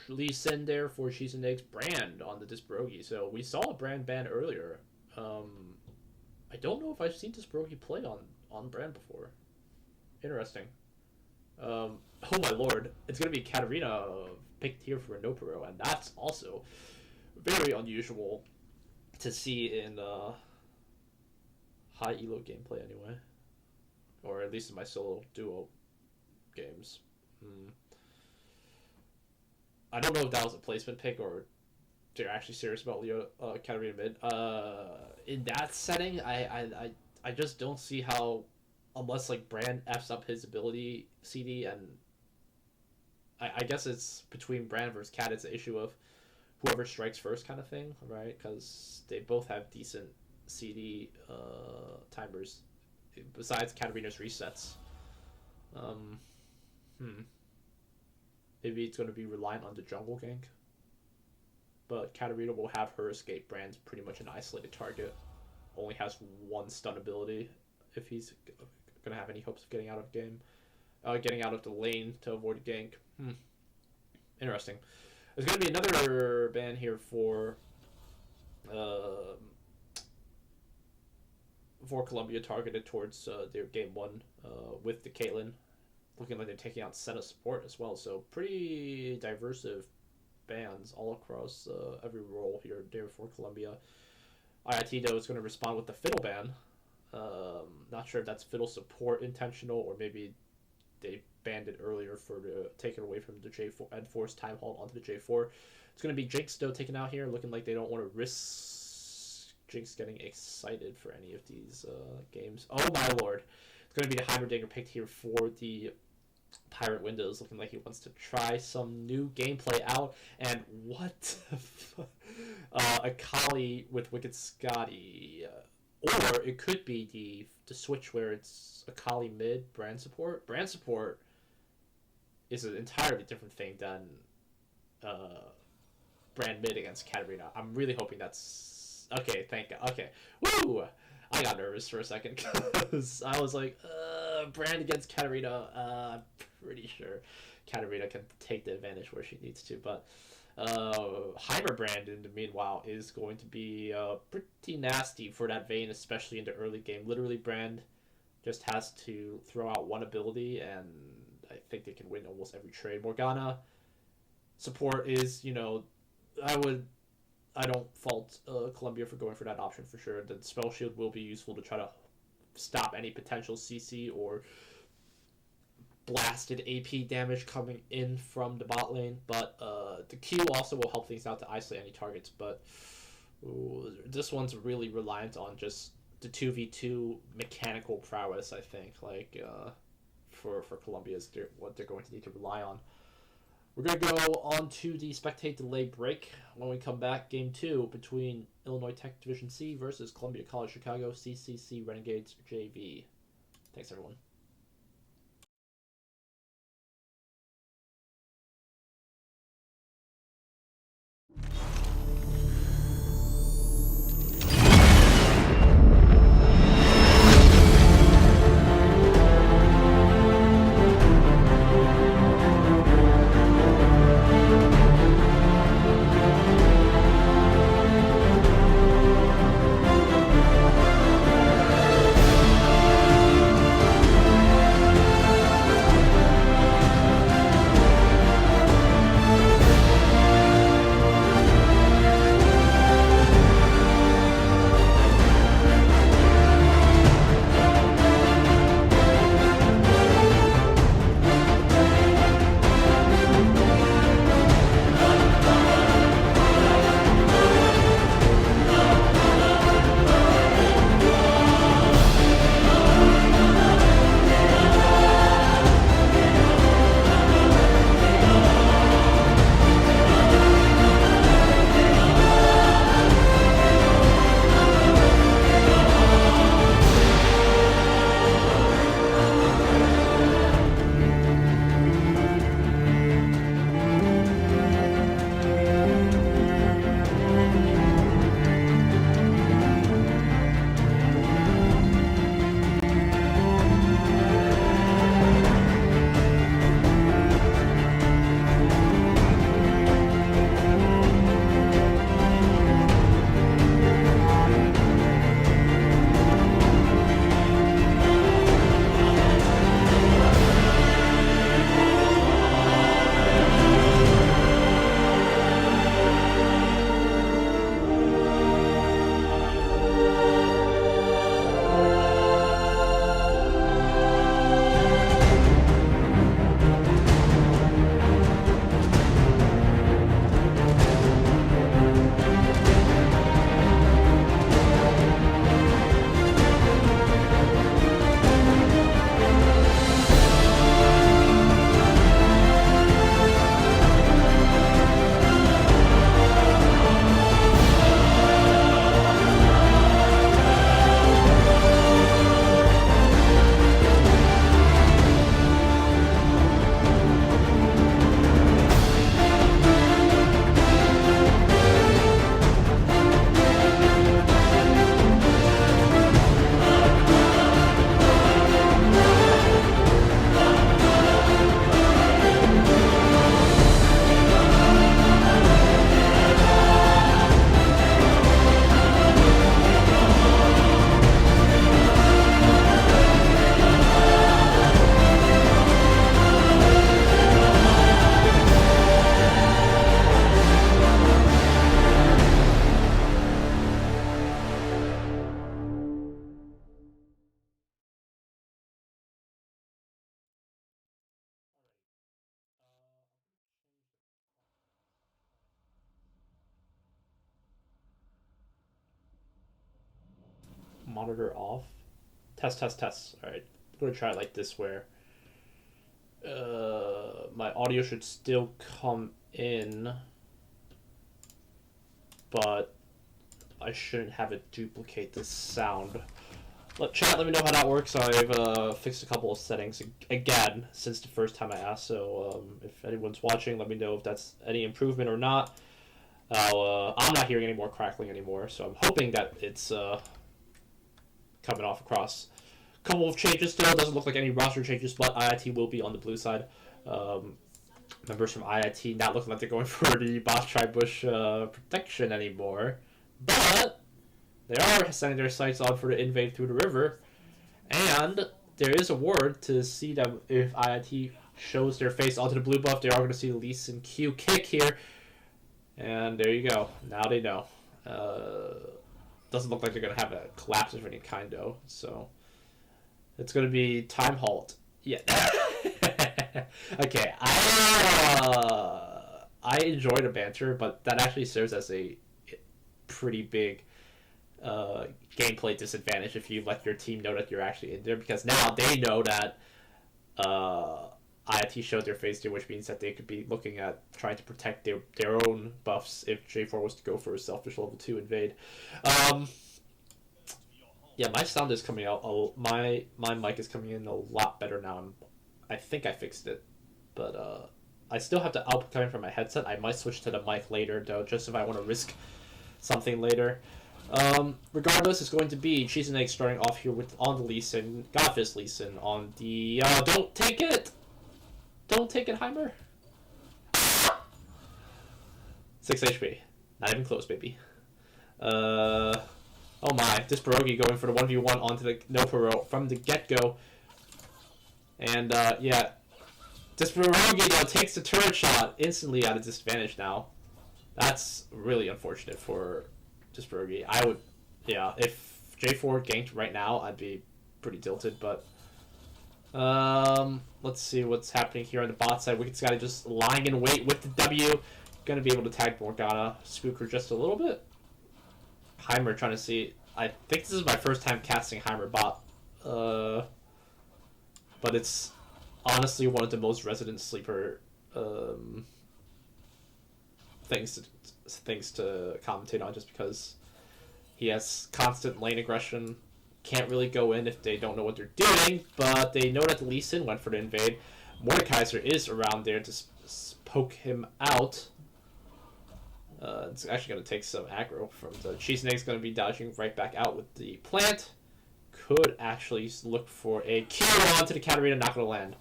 Lee Sin there for Cheese and Eggs. Brand on the Disbrogi. So we saw a Brand ban earlier. I don't know if I've seen Disbrogi play on Brand before. Interesting. Oh my lord. It's going to be Katarina picked here for a Nopero, and that's also very unusual to see in high elo gameplay anyway. Or at least in my solo duo games. I don't know if that was a placement pick or they're actually serious about Leo Katarina mid. In that setting, I just don't see how, unless like Brand F's up his ability CD, and I guess it's between Brand versus Cat. It's an issue of whoever strikes first kind of thing, right? Because they both have decent CD timers besides Katarina's resets. Maybe it's going to be reliant on the jungle gank. But Katarina will have her escape. Brand's pretty much an isolated target. Only has one stun ability if he's going to have any hopes of getting out of game. Getting out of the lane to avoid a gank. Interesting. There's going to be another ban here for Colombia targeted towards their game 1 with the Caitlyn. Looking like they're taking out Senna support as well. So pretty diverse bans all across every role here there for Colombia. IIT though is going to respond with the Fiddle ban. Not sure if that's Fiddle support intentional or maybe they banned it earlier for take it away from the J4 and force time halt onto the J4. It's going to be Jinx though taken out here, looking like they don't want to risk Jinx getting excited for any of these games. Oh my lord. It's going to be the Heimerdinger picked here for the Pirate Windows, looking like he wants to try some new gameplay out. And what Akali with Wicked Scotty. Or it could be the switch where it's Akali mid, Brand support. Brand support is an entirely different thing than Brand mid against Katarina. I'm really hoping that's... Okay, thank God. Okay. Woo! I got nervous for a second because I was like, Brand against Katarina. I'm pretty sure Katarina can take the advantage where she needs to. But Heimer Brand, in the meanwhile, is going to be pretty nasty for that Vayne, especially in the early game. Literally, Brand just has to throw out one ability, and I think they can win almost every trade. Morgana support is, I don't fault Columbia for going for that option for sure. The Spell Shield will be useful to try to stop any potential CC or blasted AP damage coming in from the bot lane. But the Q also will help things out to isolate any targets. But this one's really reliant on just the 2v2 mechanical prowess, I think. For Columbia is what they're going to need to rely on. We're going to go on to the spectate delay break. When we come back, Game 2 between Illinois Tech Division C versus Columbia College Chicago CCC Renegades JV. Thanks, everyone. monitor off. Test, test, test. Alright. I'm going to try it like this where my audio should still come in, but I shouldn't have it duplicate the sound. Chat, let me know how that works. I've fixed a couple of settings again since the first time I asked, so if anyone's watching, let me know if that's any improvement or not. I'm not hearing any more crackling anymore, so I'm hoping that it's coming off across. A couple of changes still. Doesn't look like any roster changes, but IIT will be on the blue side. Members from IIT not looking like they're going for the boss tri-bush protection anymore, but they are sending their sights on for the invade through the river, and there is a word to see them if IIT shows their face onto the blue buff. They are going to see the Lee Sin Q kick here, and there you go. Now they know. Doesn't look like they're going to have a collapse of any kind, though, so it's going to be time halt. Yeah. Okay, I enjoy the banter, but that actually serves as a pretty big gameplay disadvantage if you let your team know that you're actually in there, because now they know that IIT showed their face there, which means that they could be looking at trying to protect their own buffs if J4 was to go for a selfish level 2 invade. Yeah, my sound is coming out. My mic is coming in a lot better now. I think I fixed it, but I still have the output coming from my headset. I might switch to the mic later, though, just if I want to risk something later. Regardless, it's going to be Cheese and Egg starting off here on the Lee Sin, Godfist Lee Sin on the don't take it, Heimer. 6 HP, not even close, baby. Oh my, this Pierogi going for the 1v1 onto the no Pierogi from the get-go. And, yeah, this Pierogi, though, takes the turret shot instantly at a disadvantage now. That's really unfortunate for this Pierogi. I would, yeah, if J4 ganked right now, I'd be pretty tilted, but let's see what's happening here on the bot side. Wicked Scotty just lying in wait with the W. Gonna be able to tag Morgana, spook her just a little bit. Heimer trying to see. I think this is my first time casting Heimer bot. But it's honestly one of the most resident sleeper things to commentate on, just because he has constant lane aggression. Can't really go in if they don't know what they're doing, but they know that the Lee Sin went for the invade. Mordekaiser is around there to poke him out. It's actually going to take some aggro from the Cheese and Egg's going to be dodging right back out with the plant. Could actually look for a Q onto the Katarina, not going to land.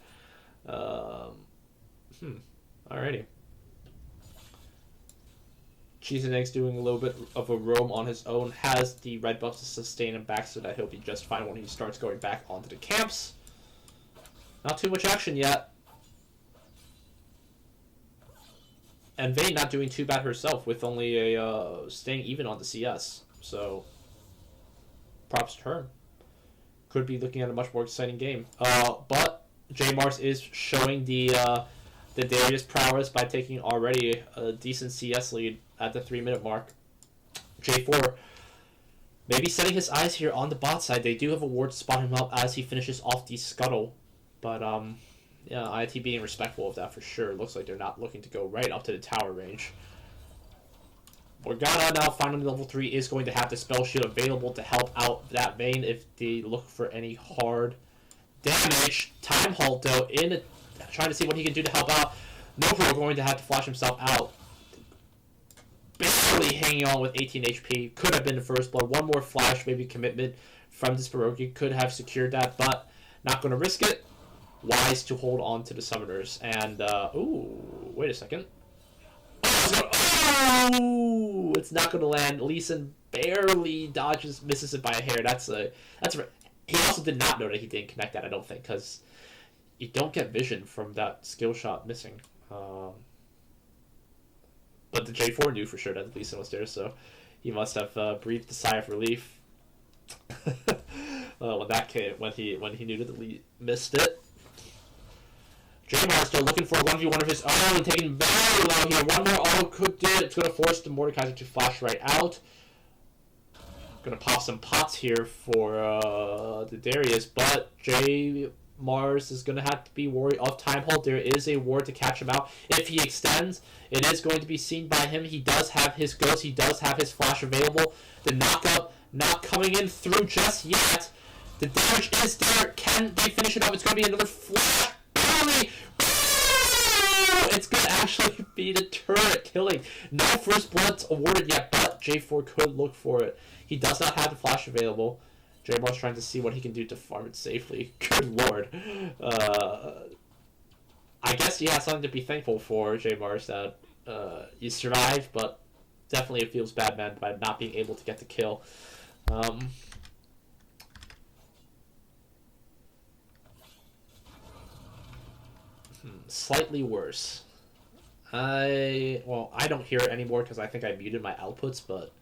Alrighty. Cheese and Egg's doing a little bit of a roam on his own. Has the red buff to sustain him back so that he'll be just fine when he starts going back onto the camps. Not too much action yet. And Vayne not doing too bad herself with only a staying even on the CS. So, props to her. Could be looking at a much more exciting game. But J Mars is showing the Darius prowess by taking already a decent CS lead at the 3-minute mark. J4 maybe setting his eyes here on the bot side. They do have a ward to spot him up as he finishes off the scuttle. But yeah, IIT being respectful of that for sure. Looks like they're not looking to go right up to the tower range. Morgana now finally level 3 is going to have the spell shield available to help out that Vayne if they look for any hard damage. Time halt though, trying to see what he can do to help out. Nopro going to have to flash himself out. Barely hanging on with 18 HP. Could have been the first blood. One more flash, maybe commitment from this Pierogi could have secured that, but not going to risk it. Wise to hold on to the summoners. And, ooh, wait a second. Oh, it's not going to land. Lee Sin barely misses it by a hair. He also did not know that he didn't connect that, I don't think, because you don't get vision from that skill shot missing. But the J4 knew for sure that Lee Sin was there, so he must have breathed a sigh of relief when he knew that Lee missed it. J-Mar still looking for a 1v1 of his own, taking very low here. One more auto could do it. It's going to force the Mordekaiser to flash right out. Gonna pop some pots here for the Darius, but J Mars is gonna have to be worried of time hold. There is a ward to catch him out. If he extends, it is going to be seen by him. He does have his ghost. He does have his flash available. The knockup not coming in through just yet. The damage is there. Can they finish it up? It's gonna be another flash. Barely. It's going to actually be the turret killing. No first blood's awarded yet, but J4 could look for it. He does not have the flash available. J-Mar's trying to see what he can do to farm it safely. Good lord. I guess he has something to be thankful for, J-Mars, that you survived, but definitely it feels bad, man, by not being able to get the kill. Slightly worse. I don't hear it anymore because I think I muted my outputs, but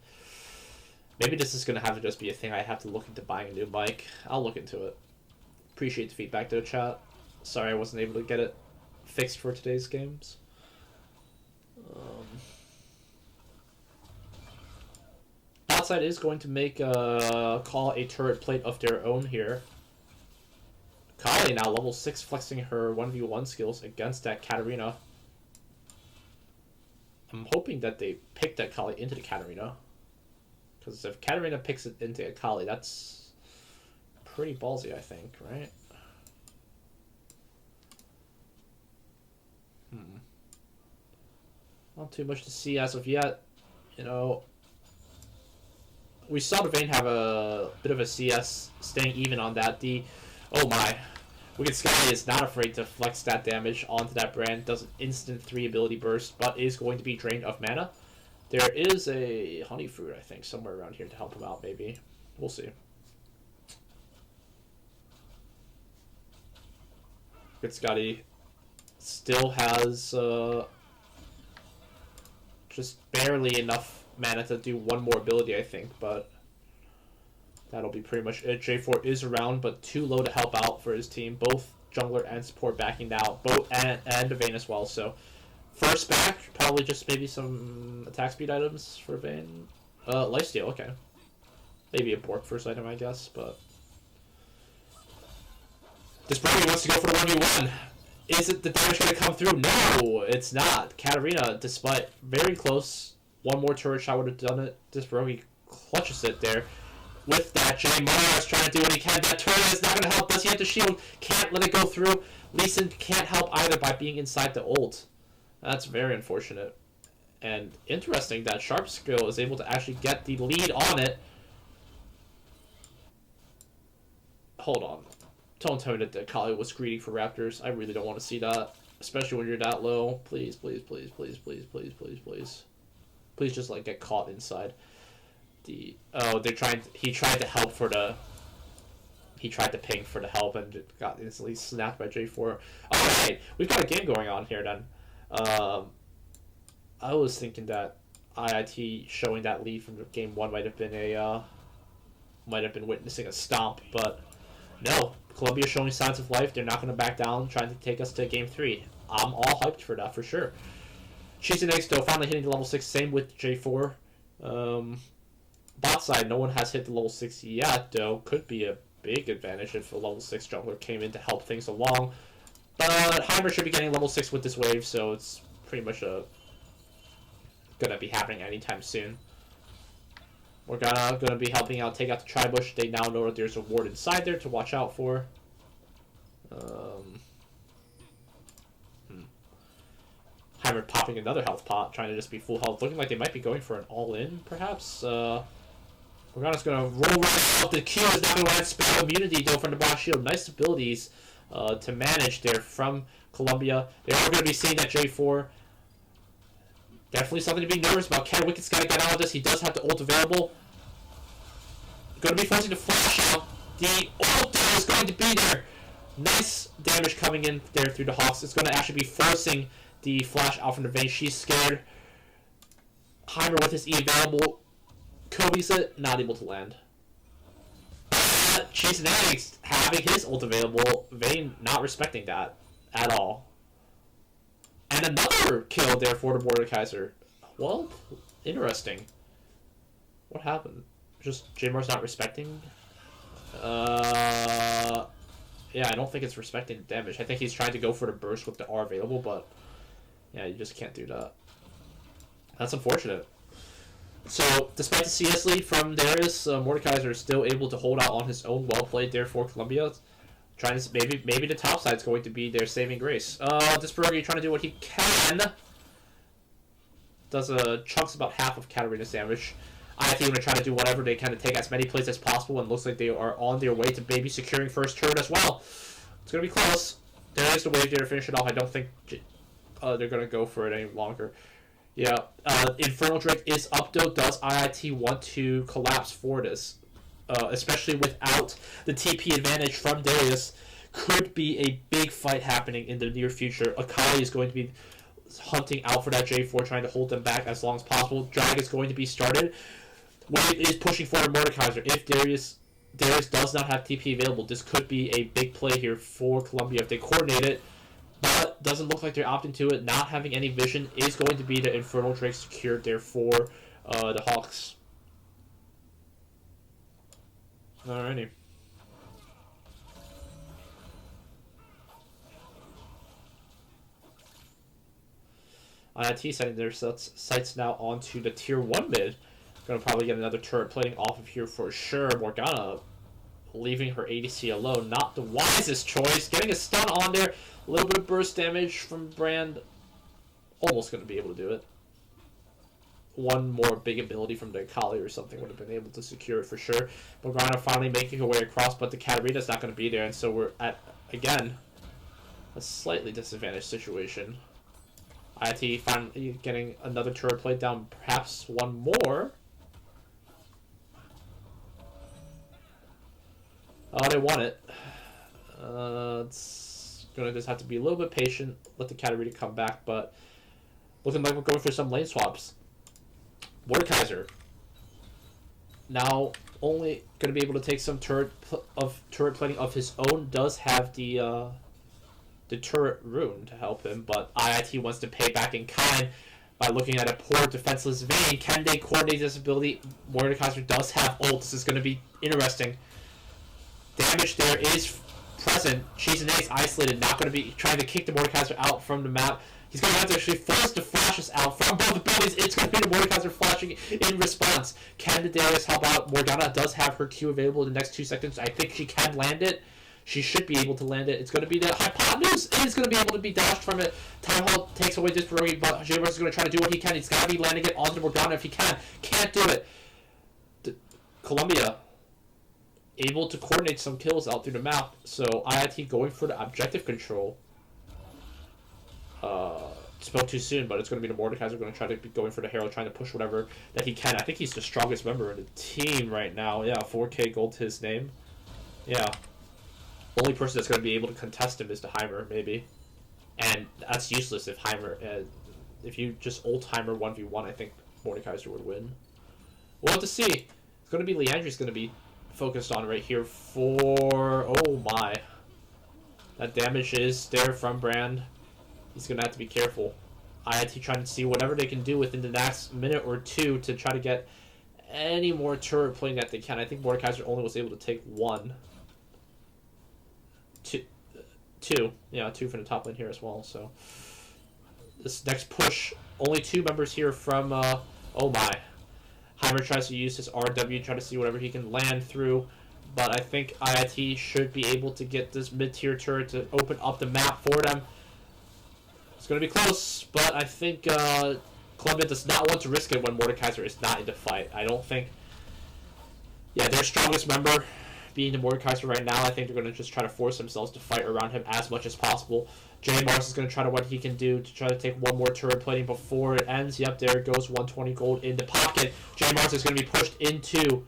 maybe this is going to have to just be a thing. I have to look into buying a new mic. I'll look into it. Appreciate the feedback to the chat. Sorry I wasn't able to get it fixed for today's games. Outside is going to make call a turret plate of their own here. Kali now level 6 flexing her 1v1 skills against that Katarina. I'm hoping that they pick that Kali into the Katarina. Because if Katarina picks it into a Kali, that's pretty ballsy, I think, right? Not too much to see as of yet. You know, we saw the Vayne have a bit of a CS staying even on that. Oh my. Wicked Sky is not afraid to flex that damage onto that brand. Does an instant 3 ability burst, but is going to be drained of mana. There is a honey fruit, I think, somewhere around here to help him out, maybe. We'll see. Wicked Scotty still has just barely enough mana to do one more ability, I think, but that'll be pretty much it. J4 is around, but too low to help out for his team. Both jungler and support backing out, both and Vayne as well. So first back, probably just maybe some attack speed items for Vayne. Lifesteal, okay. Maybe a Bork first item, I guess, but this probably wants to go for a 1v1. Is it the damage going to come through? No, it's not. Katarina, despite very close, one more turret shot would have done it. This Rogi clutches it there. With that, J Mars trying to do what he can. That turret is not going to help. Does he have the shield? Can't let it go through. Lee Sin can't help either by being inside the ult. That's very unfortunate. And interesting that Sharp Skill is able to actually get the lead on it. Hold on. Don't tell me that Kali was greedy for Raptors. I really don't want to see that. Especially when you're that low. Please, please, please, please, please, please, please, please. Please just, like, get caught inside. He tried to help for the... He tried to ping for the help and it got instantly snapped by J4. Alright, we've got a game going on here then. I was thinking that IIT showing that lead from game 1 might have been witnessing a stomp, but no. Columbia showing signs of life. They're not going to back down, trying to take us to game 3. I'm all hyped for that, for sure. Cheese and Eggs, though, finally hitting the level 6. Same with J4. Bot side, no one has hit the level 6 yet, though. Could be a big advantage if a level 6 jungler came in to help things along. But Heimer should be getting level 6 with this wave, so it's pretty much gonna be happening anytime soon. We're gonna be helping out take out the Tribush. They now know that there's a ward inside there to watch out for. Heimer popping another health pot, trying to just be full health. Looking like they might be going for an all-in, perhaps. Morgana's gonna roll right off. The Q is now going to spell immunity, though, from the Black Shield. Nice abilities to manage there from Columbia. They are going to be seeing that J4. Definitely something to be nervous about. Can Wicked's got to get out of this. He does have the ult available. Going to be forcing to flash out. The ult is going to be there. Nice damage coming in there through the Hawks. It's going to actually be forcing the flash out from the Vayne. She's scared. Heimer with his E available. Kobe's it, not able to land. Cheese and Eggs having his ult available. Vayne not respecting that at all. And another kill there for the Mordekaiser. Well, interesting. What happened? Just Jmar's not respecting. Yeah, I don't think it's respecting the damage. I think he's trying to go for the burst with the R available, but yeah, you just can't do that. That's unfortunate. So, despite the CS lead from Darius, Mordekaiser is still able to hold out on his own. Well played there for Columbia. Trying to maybe the top side is going to be their saving grace. Disperogi trying to do what he can. Does chunks about half of Katarina's damage. I think going to try to do whatever they can to take as many plays as possible, and looks like they are on their way to maybe securing first turret as well. It's going to be close. There is the wave there to finish it off. I don't think they're going to go for it any longer. Yeah, Infernal Drake is up though. Does IIT want to collapse for this? Especially without the TP advantage from Darius, could be a big fight happening in the near future. Akali is going to be hunting out for that J4, trying to hold them back as long as possible. Drag is going to be started. Wave is pushing forward Mordekaiser. If Darius does not have TP available, this could be a big play here for Columbia if they coordinate it. But doesn't look like they're opting to it. Not having any vision is going to be the Infernal Drake secured there for the Hawks. Alrighty. IIT setting their sights now onto the tier 1 mid. Gonna probably get another turret plating off of here for sure. Morgana leaving her ADC alone. Not the wisest choice. Getting a stun on there. A little bit of burst damage from Brand. Almost gonna be able to do it. One more big ability from the Akali or something would have been able to secure it for sure. Morgana finally making her way across, but the Katarina's not going to be there, and so we're at, again, a slightly disadvantaged situation. IIT finally getting another turret plate down, perhaps one more. Oh, they want it. It's going to just have to be a little bit patient, let the Katarina come back, but looking like we're going for some lane swaps. Mordekaiser now only going to be able to take some turret plating of his own. Does have the turret rune to help him, but IIT wants to pay back in kind by looking at a poor defenseless Vayne. Can they coordinate this ability? Mordekaiser does have ult. This is going to be interesting. Damage there is present. Cheese and Eggs isolated. Not going to be trying to kick the Mordekaiser out from the map. He's going to have to actually force the flashes out from both abilities. It's going to be the Mordekaiser flashing in response. Can the Darius help out? Morgana does have her Q available in the next 2 seconds. I think she can land it. She should be able to land it. It's going to be the Hypotenuse. It is going to be able to be dashed from it. Time Halt takes away Disperogi, but Jmar's is going to try to do what he can. He's got to be landing it onto Morgana if he can. Can't do it. Columbia able to coordinate some kills out through the map. So IIT going for the objective control. Spoke too soon, but it's going to be the Mordekaiser going to try to be going for the Herald, trying to push whatever that he can. I think he's the strongest member in the team right now. Yeah, 4K gold to his name. Yeah. Only person that's going to be able to contest him is the Heimer, maybe. And that's useless if Heimer... if you just ult Heimer 1v1, I think Mordekaiser would win. We'll have to see. It's going to be Leandri's going to be focused on right here for... Oh my. That damage is there from Brand. He's going to have to be careful. IIT trying to see whatever they can do within the next minute or two to try to get any more turret playing that they can. I think Mordekaiser only was able to take one. Two. Yeah, 2 from the top lane here as well. So this next push, only 2 members here from, oh my. Heimer tries to use his RW, try to see whatever he can land through. But I think IIT should be able to get this mid-tier turret to open up the map for them. It's going to be close, but I think Columbia does not want to risk it when Mordekaiser is not in the fight. I don't think... Yeah, their strongest member being the Mordekaiser right now, I think they're going to just try to force themselves to fight around him as much as possible. Jmars is going to try to what he can do to try to take one more turret plating before it ends. Yep, there it goes, 120 gold in the pocket. Jmars is going to be pushed into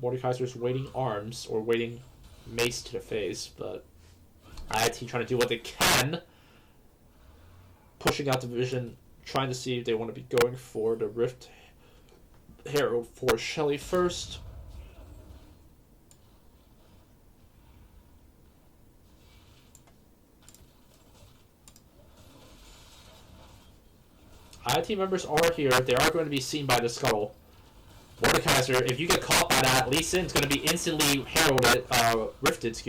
Mordekaiser's waiting arms, or waiting mace to the face, but IIT trying to do what they can. Pushing out the vision, trying to see if they want to be going for the Rift Herald for Shelly first. IIT members are here. They are going to be seen by the Scuttle. Mordekaiser, if you get caught by that, Lee Sin's going to be instantly rifted,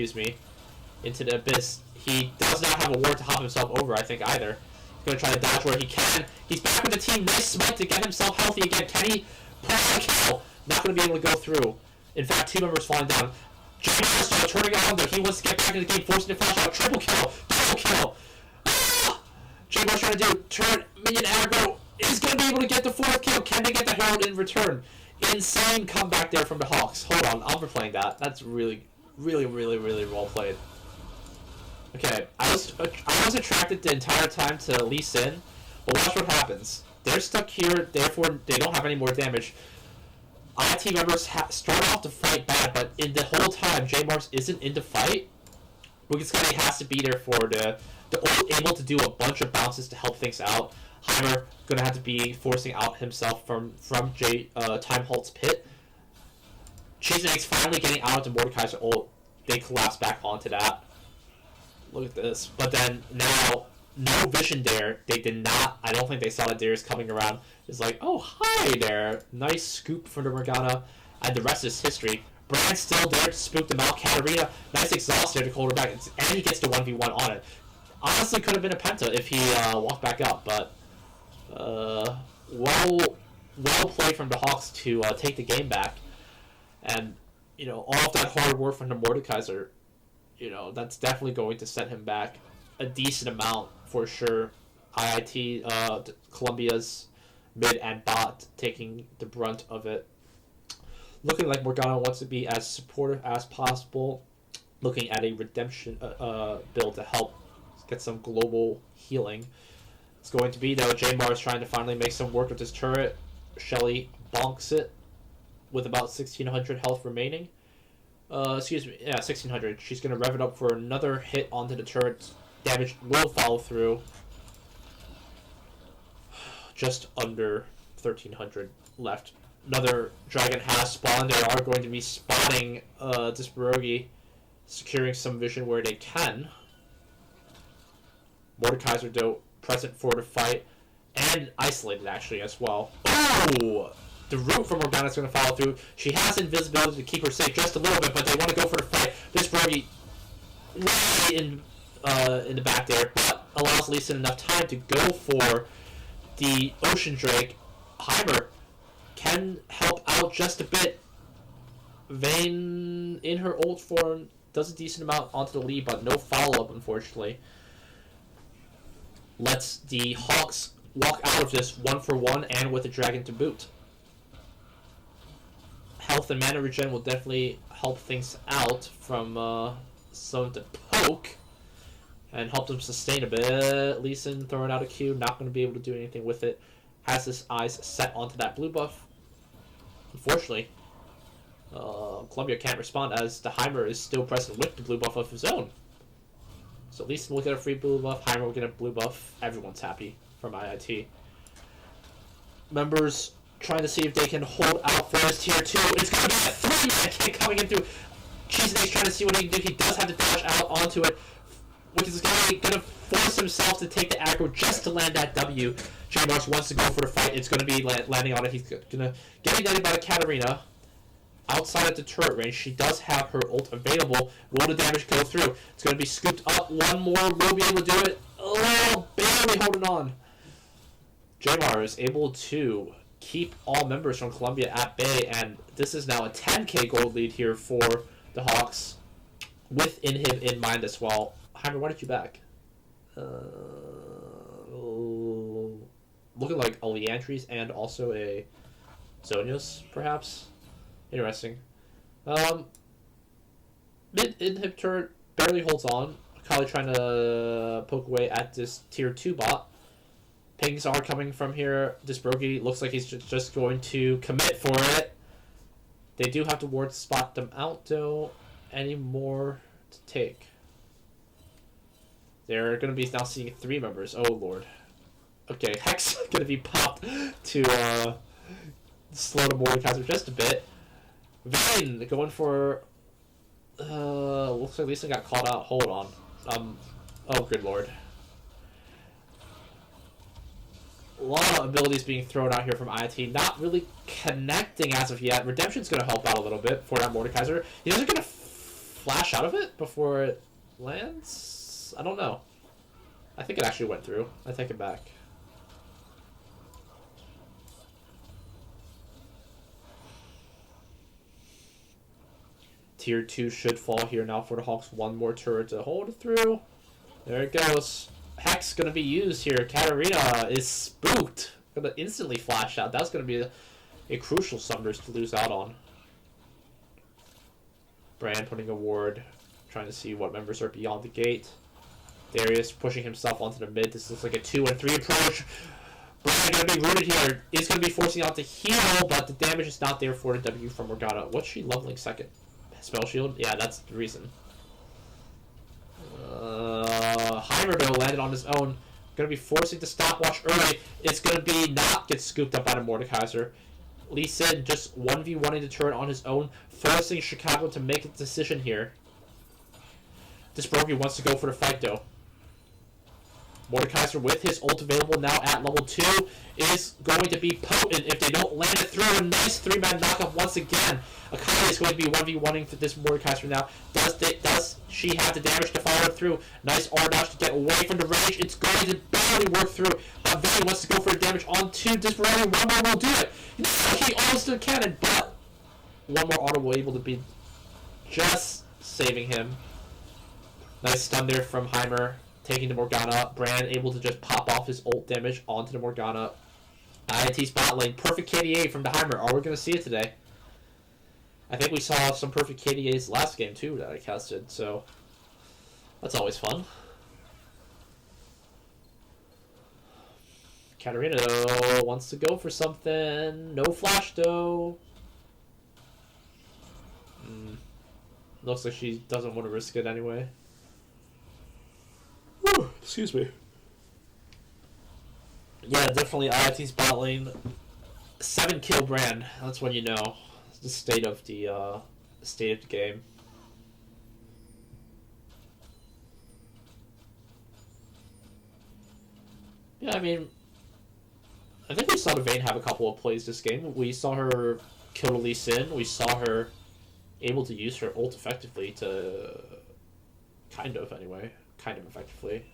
into the abyss. He does not have a ward to hop himself over, I think, either. He's going to try to dodge where he can. He's back with the team. Nice smite to get himself healthy again. Can he pull out a kill? Not going to be able to go through. In fact, 2 members falling down. J-Monster turning on though. He wants to get back in the game, forcing the flash out. Triple kill. Double kill. Ah! J-Monster trying to do turn minion aggro. Is going to be able to get the 4th kill. Can they get the Herald in return? Insane comeback there from the Hawks. Hold on, I'm replaying that. That's really, really, really, really well played. Okay, I was attracted the entire time to Lee Sin, but watch what happens. They're stuck here, therefore they don't have any more damage. IT members start off to fight bad, but in the whole time, J-Mars isn't in the fight. Wicked has to be there for the able to do a bunch of bounces to help things out. Heimer gonna have to be forcing out himself from Time Halt's pit. Cheese and Eggs finally getting out of Mordekaiser ult. They collapse back onto that. Look at this. But then now, no vision there. They did not. I don't think they saw that Darius coming around. It's like, oh, hi there. Nice scoop for the Morgana. And the rest is history. Brand's still there to spook them out. Katarina, nice exhaust there to hold her back. And he gets the 1v1 on it. Honestly, could have been a penta if he walked back up. But, well played from the Hawks to take the game back. And, you know, all of that hard work from the Mordekaiser, you know, that's definitely going to set him back a decent amount for sure. IIT, Columbia's mid and bot taking the brunt of it. Looking like Morgana wants to be as supportive as possible. Looking at a redemption build to help get some global healing. It's going to be, though, J-Mars trying to finally make some work with his turret. Shelly bonks it with about 1,600 health remaining. Excuse me, yeah, 1,600. She's going to rev it up for another hit onto the turret. Damage will follow through. Just under 1,300 left. Another dragon has spawned. They are going to be spotting Disparogi, securing some vision where they can. Mordekaiser, though, present for the fight. And isolated, actually, as well. Oh! The root from Morgana is going to follow through. She has invisibility to keep her safe just a little bit, but they want to go for the fight. This Brody way in the back there, but allows Lee Sin enough time to go for the Ocean Drake. Heimer can help out just a bit. Vayne, in her ult form, does a decent amount onto the lead, but no follow-up, unfortunately. Lets the Hawks walk out of this 1-for-1 and with a dragon to boot. Health and mana regen will definitely help things out from some of the poke and help them sustain a bit. Lee Sin throwing out a Q, not going to be able to do anything with it. Has his eyes set onto that blue buff. Unfortunately, Columbia can't respond as the Heimer is still present with the blue buff of his own. So Lee Sin will get a free blue buff, Heimer will get a blue buff. Everyone's happy from IIT. Members trying to see if they can hold out for his tier 2. It's going to be a 3-man kick coming in through. Cheese Nate's trying to see what he can do. He does have to dash out onto it, which is going to force himself to take the aggro just to land that W. J-Mars wants to go for the fight. It's going to be landing on it. He's going to get ignited by the Katarina. Outside of the turret range, she does have her ult available. Will the damage go through? It's going to be scooped up. One more. Will be able to do it. Oh, barely holding on. J-Mars is able to keep all members from Columbia at bay, and this is now a 10k gold lead here for the Hawks, with Inhib in mind as well. Heimer, why did you back? Looking like a Leandries and also a Zonius, perhaps. Interesting. Mid Inhib turret barely holds on. Kali trying to poke away at this tier 2 bot. Pings are coming from here. This Brogy looks like he's just going to commit for it. They do have to ward spot them out, though. Any more to take? They're going to be now seeing 3 members. Oh, Lord. Okay, Hex going to be popped to slow the Mordekaiser just a bit. Vayne going for... looks like Lisa got called out. Hold on. Oh, good Lord. A lot of abilities being thrown out here from IIT. Not really connecting as of yet. Redemption's going to help out a little bit for that Mordekaiser. He doesn't going to flash out of it before it lands? I don't know. I think it actually went through. I take it back. Tier 2 should fall here now for the Hawks. One more turret to hold it through. There it goes. Hex going to be used here. Katarina is spooked. Going to instantly flash out. That's going to be a crucial Summoners to lose out on. Brand putting a ward. Trying to see what members are beyond the gate. Darius pushing himself onto the mid. This looks like a 2 and 3 approach. Brand going to be rooted here. Is going to be forcing out to heal, but the damage is not there for the W from Morgana. What's she leveling second? Spell shield? Yeah, that's the reason. Heimer, though, landed on his own. Going to be forcing the stopwatch early. It's going to be not get scooped up by the Mordekaiser. Lee Sin just 1v1ing the turret on his own, forcing Chicago to make a decision here. This Brogy wants to go for the fight, though. Mordekaiser, with his ult available now at level 2, is going to be potent if they don't land it through. A nice 3-man knockup once again. Akali is going to be 1v1ing for this Mordekaiser now. Does she have the damage to follow it through? Nice R-dash to get away from the range. It's going to barely work through. Veli wants to go for the damage onto this Brogy. One more will do it. He almost did cannon, but one more auto will able to be just saving him. Nice stun there from Heimer. Taking the Morgana. Brand able to just pop off his ult damage onto the Morgana. IIT spot lane. Perfect KDA from the Heimer. Are we going to see it today? I think we saw some perfect KDAs last game too that I casted, so that's always fun. Katarina though wants to go for something. No flash though. Looks like she doesn't want to risk it anyway. Whew, excuse me. Yeah, definitely IIT's bot lane. 7-kill Brand. That's when you know the state of the game. Yeah, I mean, I think we saw the Vayne have a couple of plays this game. We saw her kill Lee Sin. We saw her able to use her ult effectively to kind of effectively.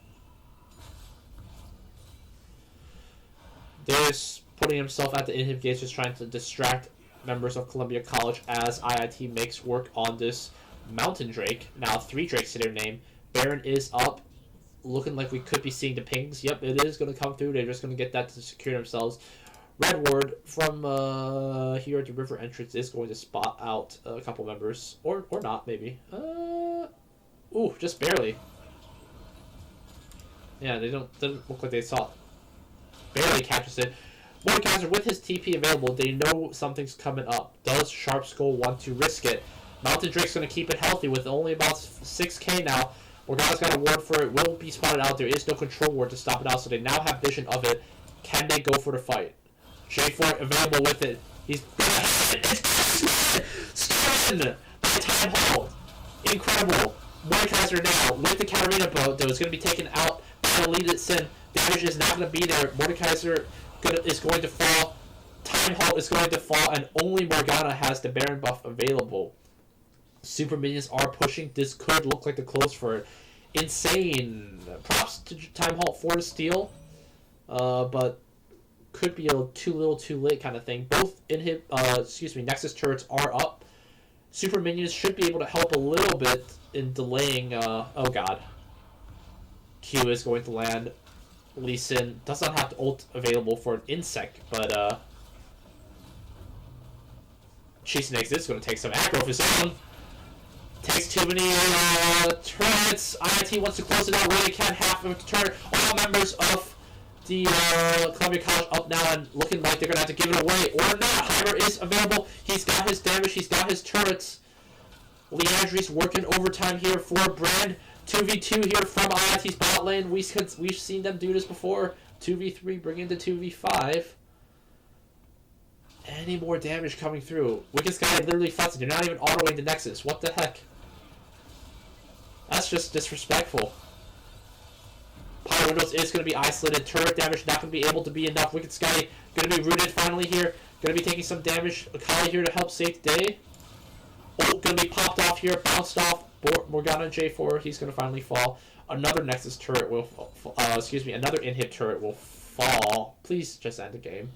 Darius putting himself at the inhib gates, just trying to distract members of Columbia College as IIT makes work on this Mountain Drake. Now 3 Drakes to their name. Baron is up. Looking like we could be seeing the pings. Yep, it is going to come through. They're just going to get that to secure themselves. Red Ward from here at the river entrance is going to spot out a couple members. Or not, maybe. Ooh, just barely. Yeah, they doesn't look like they saw it. Barely catches it. Mordekaiser with his TP available, they know something's coming up. Does Sharp Skull want to risk it? Mountain Drake's going to keep it healthy with only about 6k now. Morgana's got a ward for it, will be spotted out. There is no control ward to stop it out, so they now have vision of it. Can they go for the fight? J4 available with it. He's stun by time hold. Incredible. Mordekaiser now with the Katarina boat, though, is going to be taken out by the lead at Sin. Damage is not going to be there. Mordekaiser is going to fall. Time halt is going to fall, and only Morgana has the Baron buff available. Super minions are pushing. This could look like the close for it. Insane. Props to Time Halt for the steal, but could be a too little too late kind of thing. Both Nexus turrets are up. Super minions should be able to help a little bit in delaying. Oh god. Q is going to land. Lee Sin does not have the ult available for an insect, but Cheeseneggs is going to take some aggro of his own. Takes too many turrets. IIT wants to close it out. Really can't half of the turret. All members of the Columbia College up now and looking like they're going to have to give it away or not. Heimer is available. He's got his damage. He's got his turrets. Leandri's working overtime here for Brand. 2v2 here from IIT's bot lane. We've seen them do this before. 2v3 bring into 2v5. Any more damage coming through? Wicked Sky literally futzing. They're not even autoing the Nexus. What the heck? That's just disrespectful. Power Windows is going to be isolated. Turret damage not going to be able to be enough. Wicked Sky going to be rooted finally here. Going to be taking some damage. Akali here to help save the day. Ult going to be popped off here. Bounced off. Morgana J4. He's going to finally fall. Another Nexus turret will... another inhib turret will fall. Please just end the game.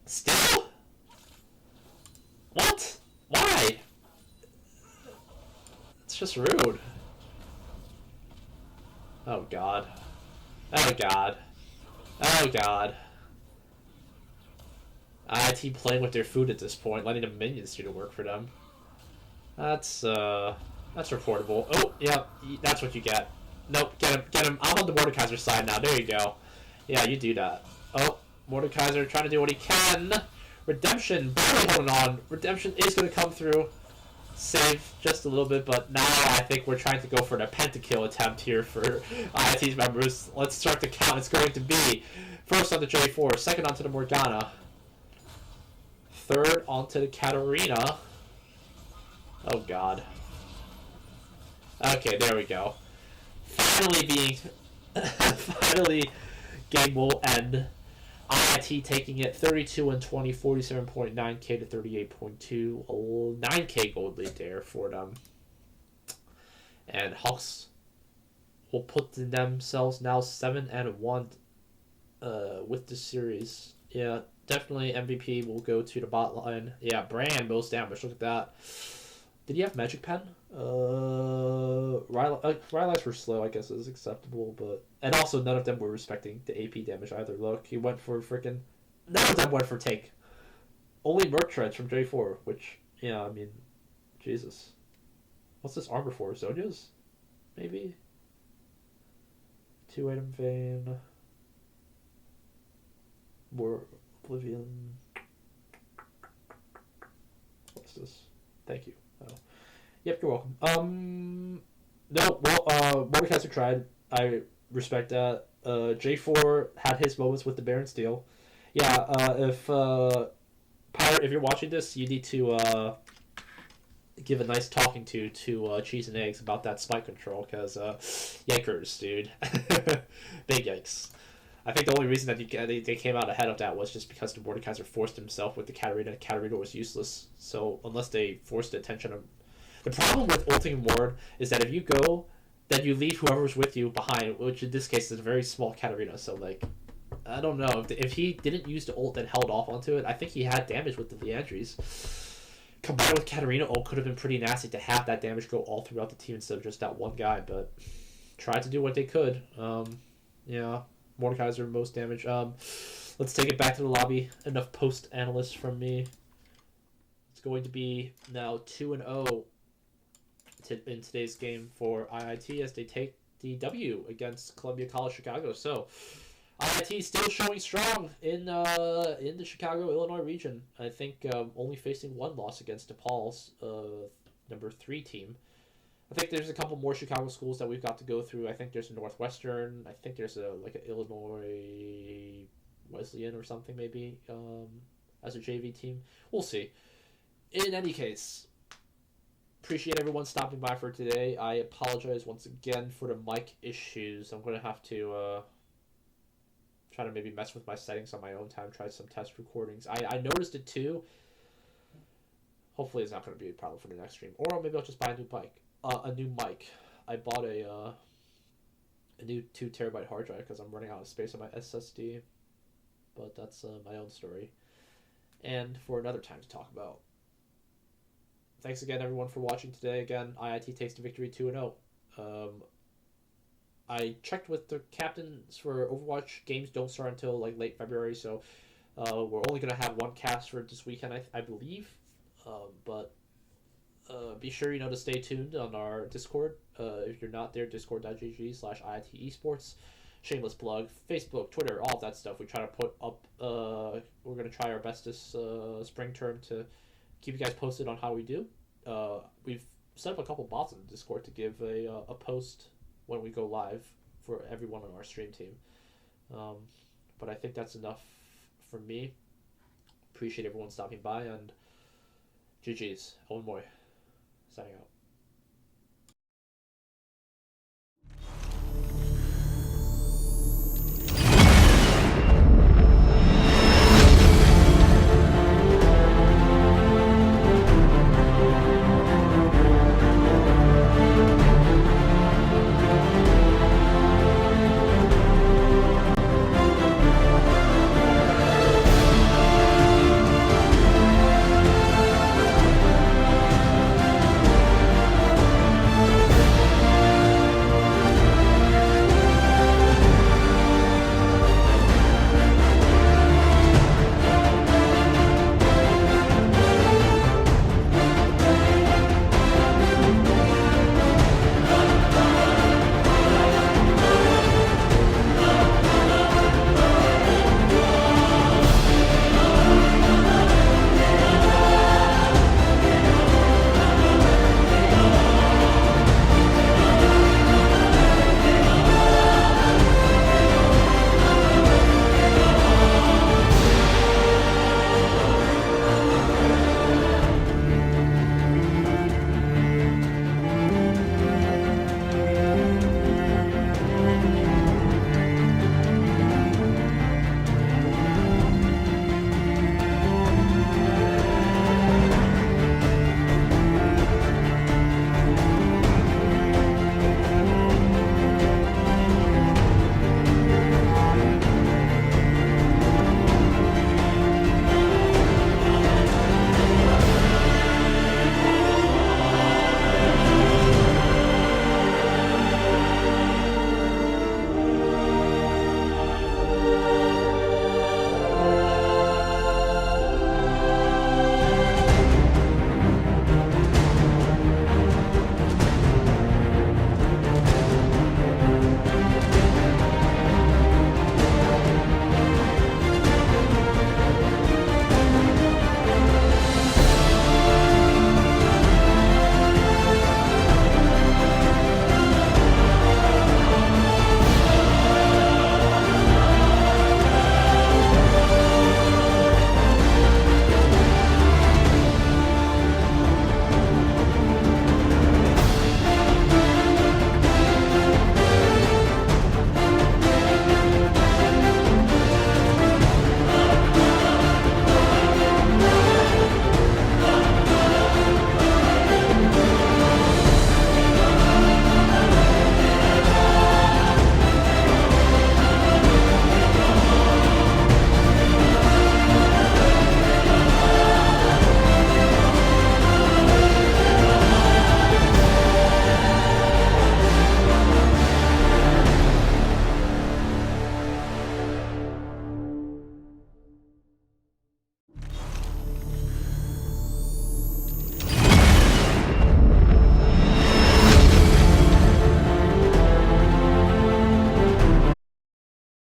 Still? What? Why? It's just rude. Oh god. Oh god. Oh god. IT playing with their food at this point, letting the minions do the work for them. That's reportable. Oh, yeah, that's what you get. Nope, get him. I'm on the Mordekaiser's side now. There you go. Yeah, you do that. Oh, Mordekaiser trying to do what he can. Redemption, barely holding on. Redemption is going to come through. Save just a little bit, but now I think we're trying to go for the pentakill attempt here for IIT's members. Let's start the count. It's going to be first on the J4, second onto the Morgana, third onto the Katarina. Oh god. Okay, there we go. Finally, game will end. IIT taking it 32 and 20, 47.9k to 38.2, 9k gold lead there for them. And Hawks will put themselves now 7 and 1 with the series. Yeah, definitely MVP will go to the bot line. Yeah, Brand most damage. Look at that. Did he have Magic Pen? Rylai's were slow, I guess is acceptable, but... And also, none of them were respecting the AP damage either. Look, he went for freaking... None of them went for take. Only Merc Treads from J4, which, yeah, I mean, Jesus. What's this armor for? Zonia's? Maybe? 2-item Vein. More Oblivion. What's this? Thank you. Oh. Yep, you're welcome. No, well, Mordekaiser tried. I respect that. J4 had his moments with the Baron Steel. Yeah, if Pirate, if you're watching this, you need to give a nice talking to Cheese and Eggs about that spike control, because yikers, dude. Big yikes. I think the only reason that they came out ahead of that was just because the Mordekaiser forced himself with the Katarina. Katarina was useless. So unless they forced the attention of... The problem with ulting Ward is that if you go, then you leave whoever's with you behind, which in this case is a very small Katarina. So, like, I don't know. If he didn't use the ult and held off onto it, I think he had damage with the Leandries. Combined with Katarina ult could have been pretty nasty to have that damage go all throughout the team instead of just that one guy, but tried to do what they could. Yeah, Mordekaiser most damage. Let's take it back to the lobby. Enough post-analysts from me. It's going to be now 2-0 in today's game for IIT as they take the W against Columbia College Chicago. So IIT still showing strong in the Chicago, Illinois region. I think only facing one loss against DePaul's number 3 team. I think there's a couple more Chicago schools that we've got to go through. I think there's a Northwestern. I think there's an Illinois Wesleyan or something maybe as a JV team. We'll see. In any case, appreciate everyone stopping by for today. I apologize once again for the mic issues. I'm going to have to try to maybe mess with my settings on my own time, try some test recordings. I noticed it too. Hopefully it's not going to be a problem for the next stream. Or maybe I'll just buy a new mic. I bought a new 2 terabyte hard drive because I'm running out of space on my SSD. But that's my own story. And for another time to talk about. Thanks again, everyone, for watching today. Again, IIT takes the victory 2-0. I checked with the captains for Overwatch. Games don't start until like late February, so we're only going to have one cast for this weekend, I believe. But be sure to stay tuned on our Discord. If you're not there, discord.gg/IIT Esports. Shameless plug. Facebook, Twitter, all of that stuff. We try to put up... we're going to try our best this spring term to keep you guys posted on how we do. We've set up a couple bots in the Discord to give a post when we go live for everyone on our stream team. But I think that's enough for me. Appreciate everyone stopping by, and GG's. Owen Moy, signing out.